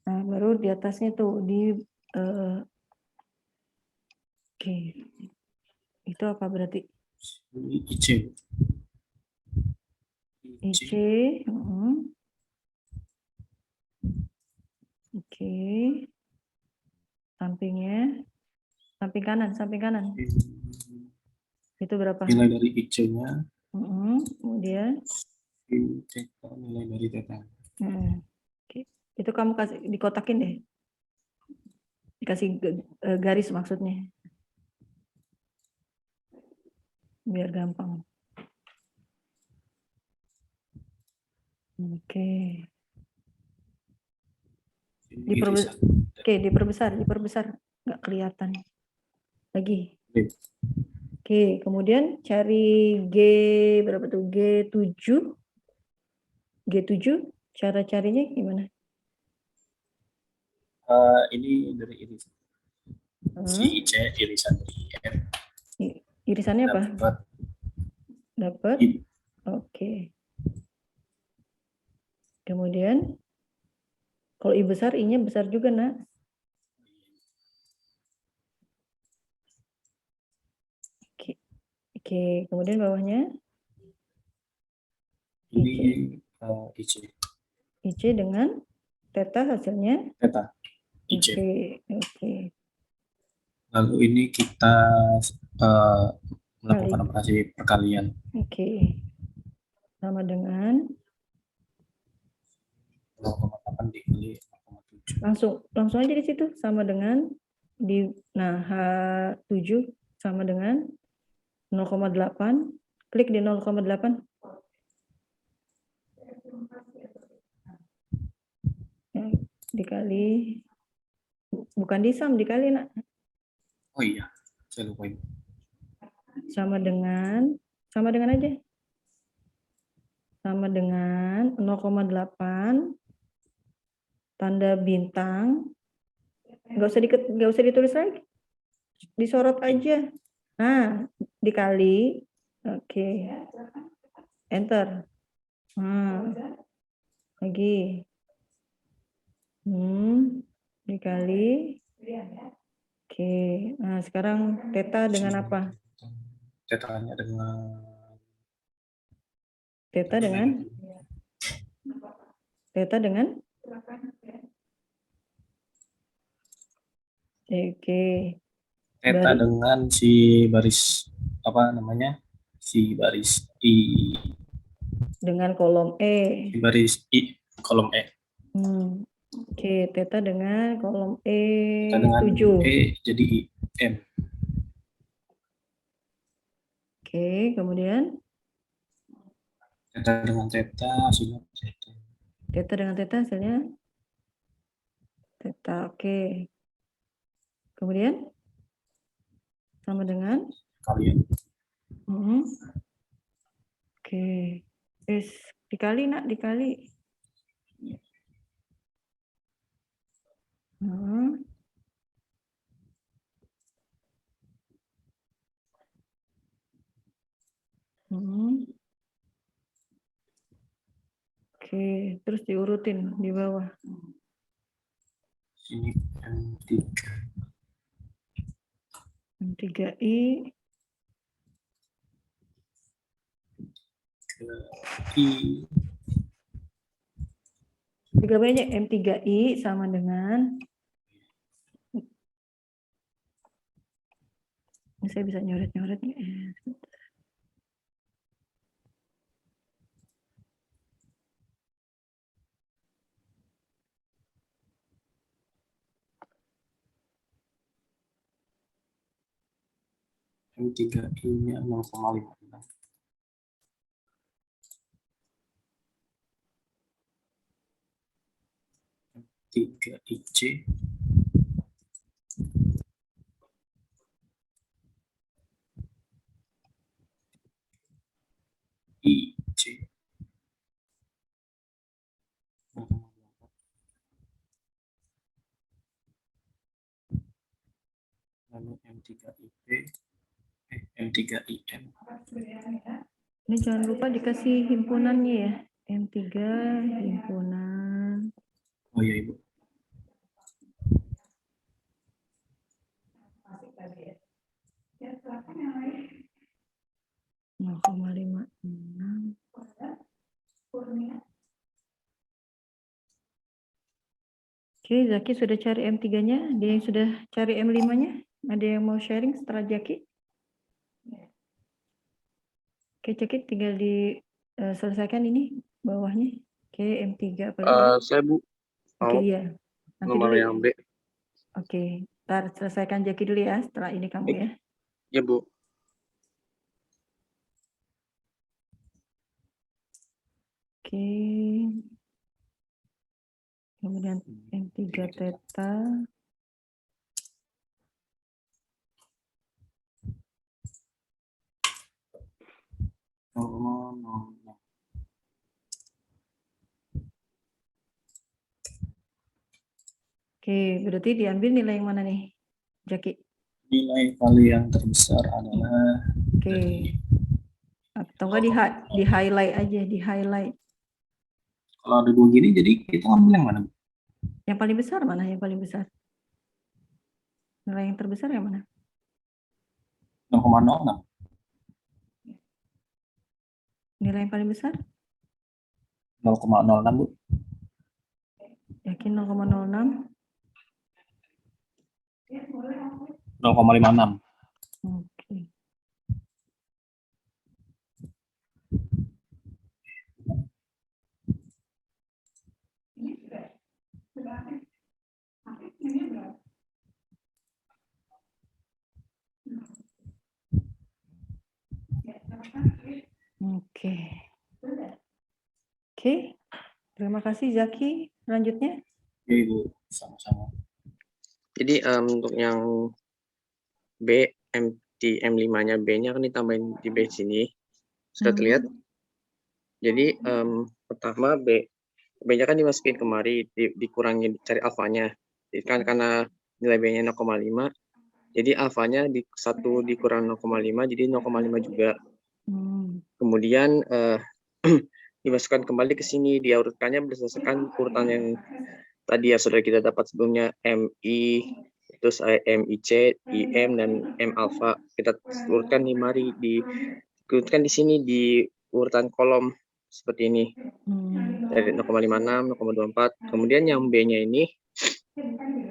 Speaker 1: Nah, baru di atasnya tuh di oke. Itu apa berarti?
Speaker 2: Ini IC.
Speaker 1: IC. Oke. Sampingnya, samping kanan. Itu berapa?
Speaker 2: Nilai dari IC-nya.
Speaker 1: Kemudian
Speaker 2: Ini theta, nilai dari theta.
Speaker 1: oke. Itu kamu kasih dikotakin deh. Dikasih garis maksudnya. Biar gampang. Oke.
Speaker 2: Ini irisan.
Speaker 1: Oke, diperbesar. Nggak kelihatan. Lagi.
Speaker 2: Oke.
Speaker 1: Oke, kemudian cari G berapa tuh? G7. Cara carinya gimana?
Speaker 2: Ini dari irisan. Si IC irisan dari IM.
Speaker 1: Irisannya apa? Dapat.
Speaker 2: I.
Speaker 1: Oke. Kemudian kalau I besar, I-nya besar juga, Nak. Oke, kemudian bawahnya
Speaker 2: Ini IC.
Speaker 1: IC dengan theta hasilnya
Speaker 2: Theta. IC.
Speaker 1: Oke.
Speaker 2: Lalu ini kita melakukan operasi perkalian.
Speaker 1: Oke. Sama dengan
Speaker 2: 0,8 dikali 0,7.
Speaker 1: Langsung aja di situ sama dengan H7 sama dengan 0,8. Klik di 0,8. Dikali, bukan disam, dikali, Nak.
Speaker 2: Oh iya, saya lupa ini.
Speaker 1: Sama dengan aja. Sama dengan 0,8 tanda bintang. Nggak usah ditulis lagi. Disorot aja. Nah, dikali. Oke. Enter. Lagi. Dikali. Oke. Nah, sekarang theta dengan apa?
Speaker 2: Tetanya dengan
Speaker 1: Theta dengan oke.
Speaker 2: Theta dengan si baris apa namanya? Si baris I
Speaker 1: dengan kolom E.
Speaker 2: Si baris I kolom E.
Speaker 1: Oke, theta dengan kolom E.
Speaker 2: Theta dengan
Speaker 1: 7.
Speaker 2: E jadi I M.
Speaker 1: Oke, kemudian
Speaker 2: Theta dengan theta hasilnya theta.
Speaker 1: Theta dengan theta hasilnya theta. Oke. Kemudian sama dengan
Speaker 2: Kalian.
Speaker 1: Oke. Dikali, Nak, dikali. Oke, terus diurutin di bawah.
Speaker 2: Sini M3.
Speaker 1: M3I.
Speaker 2: I.
Speaker 1: Tiga banyak M3I sama dengan Ini saya bisa nyoret-nyoret nih.
Speaker 2: M3I-nya 0,56. 3IC IC lalu M3IP M3IM.
Speaker 1: Ini jangan lupa dikasih himpunannya ya. M3 himpunan.
Speaker 2: Oh iya Ibu. Oke, Zaki sudah cari M3-nya. Ada yang sudah cari M5-nya? Ada yang mau sharing setelah Zaki? Oke, Cekit tinggal diselesaikan ini bawahnya. Oke, M3 apa lagi?
Speaker 3: Saya Bu,
Speaker 1: Oke,
Speaker 3: mau
Speaker 1: iya. Nanti
Speaker 3: nomor
Speaker 1: dulu.
Speaker 3: yang B.
Speaker 1: Oke, ntar selesaikan Jaki dulu ya, setelah ini kamu ya.
Speaker 3: Ya Bu.
Speaker 1: Oke. Kemudian M3 theta. Oke, berarti diambil nilai yang mana nih, Jaki?
Speaker 2: Nilai kali yang terbesar adalah
Speaker 1: Oke. Atau enggak di highlight aja, di highlight.
Speaker 2: kalau ada dua gini, jadi kita ambil yang mana?
Speaker 1: Yang paling besar mana? Yang paling besar? Nilai yang terbesar yang mana?
Speaker 2: 0,06.
Speaker 1: Nilai yang paling besar?
Speaker 2: 0,06 Bu.
Speaker 1: Yakin 0,06?
Speaker 2: 0,56.
Speaker 1: Oke. Oke. Oke. Terima kasih Zaki. Selanjutnya.
Speaker 2: Ya Ibu, sama-sama.
Speaker 3: Jadi untuk yang B, M5-nya B-nya kan ditambahin di B sini. Sudah terlihat? Jadi pertama B-nya kan dimasukin kemari, dikurangin cari alfanya. Jadi kan karena nilai B-nya 0,5, jadi alfanya satu dikurang 0,5, jadi 0,5 juga. Kemudian dimasukkan kembali ke sini, diurutkannya berdasarkan urutan yang tadi ya sudah kita dapat sebelumnya, MI, terus MIC, IM, dan M alpha. Kita urutkan di mari, diurutkan di sini di urutan kolom seperti ini. Dari 0,56, 0,24. Kemudian yang B-nya ini,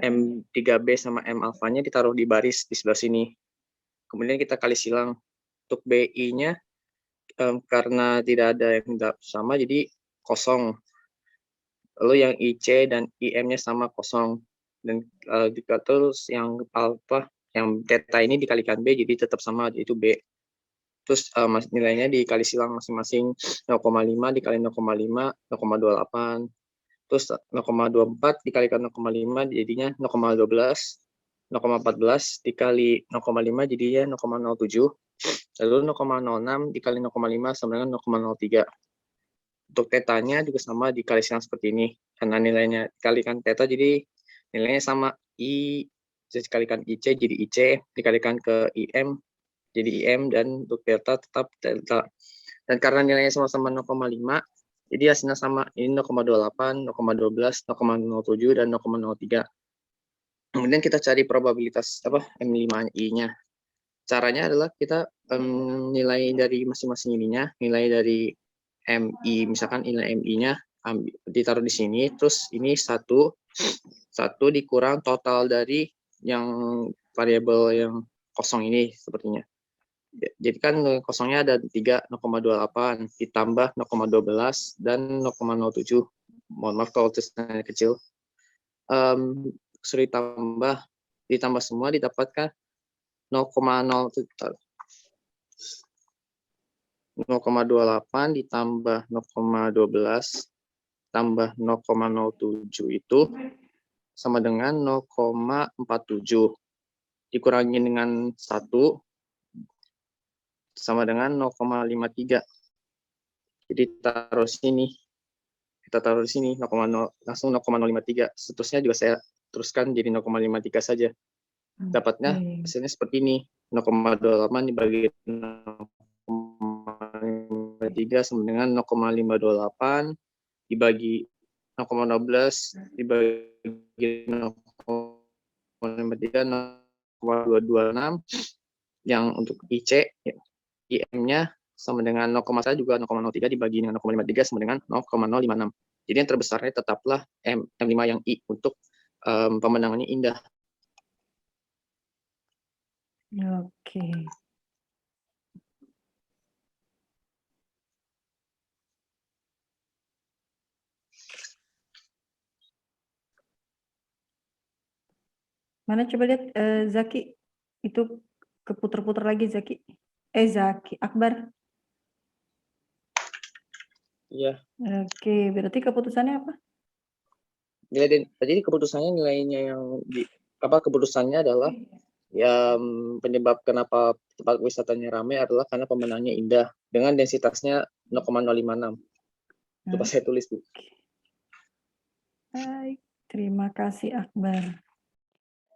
Speaker 3: M3B sama M alpha-nya ditaruh di baris di sebelah sini. Kemudian kita kali silang. Untuk BI-nya, karena tidak ada yang sama, jadi kosong. Lalu yang IC dan IM-nya sama kosong. Dan terus yang alpha, yang theta ini dikalikan B, jadi tetap sama, yaitu B. Terus nilainya dikali silang masing-masing 0,5 dikali 0,5, 0,28. Terus 0,24 dikalikan 0,5 jadinya 0,12. 0,14 dikali 0,5 jadinya 0,07. Lalu 0,06 dikali 0,5 sama dengan 0,03. Untuk tetanya juga sama dikali silang seperti ini. Karena nilainya dikalikan teta jadi nilainya sama. I dikalikan IC jadi IC, dikalikan ke IM jadi IM, dan untuk delta tetap delta. Dan karena nilainya sama-sama 0,5, jadi hasilnya sama. Ini 0,28, 0,12, 0,07, dan 0,03. Kemudian kita cari probabilitas M5I-nya. Caranya adalah kita nilai dari masing-masing ininya, nilai dari MI, misalkan nilai MI-nya ditaruh di sini, terus ini satu dikurang total dari yang variabel yang kosong ini sepertinya. Jadi kan kosongnya ada 3, 0,28 ditambah 0,12 dan 0,07. Mohon maaf kalau tulisannya kecil. Suruh ditambah semua didapatkan 0,0 0,28 ditambah 0,12 tambah 0,07 itu sama dengan 0,47 dikurangi dengan 1 sama dengan 0,53. Jadi kita taruh di sini 0,0 langsung 0,053. Seterusnya juga saya teruskan jadi 0,53 saja. Dapatnya
Speaker 1: Oke.
Speaker 3: hasilnya seperti ini, 0,28 dibagi 0,53 sama dengan 0,528 dibagi 0,16 dibagi 0,53 0,226 yang untuk IC IM-nya sama dengan 0,1 juga 0,03 dibagi dengan 0,53 sama dengan 0,056. Jadi yang terbesarnya tetaplah M5 yang I untuk pemenangannya Indah.
Speaker 1: Oke. Mana coba lihat Zaki, itu keputar-putar lagi Zaki. Zaki, Akbar.
Speaker 3: Iya.
Speaker 1: Oke, berarti keputusannya apa?
Speaker 3: Jadi keputusannya nilainya keputusannya adalah penyebab kenapa tempat wisatanya ramai adalah karena pemenangnya Indah dengan densitasnya 0,056. Coba saya tulis, Bu.
Speaker 1: Baik, terima kasih Akbar.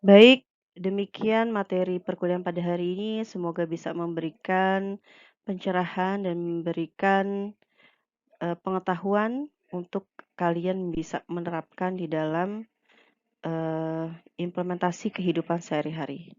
Speaker 4: Baik, demikian materi perkuliahan pada hari ini. Semoga bisa memberikan pencerahan dan memberikan pengetahuan untuk kalian bisa menerapkan di dalam implementasi kehidupan sehari-hari.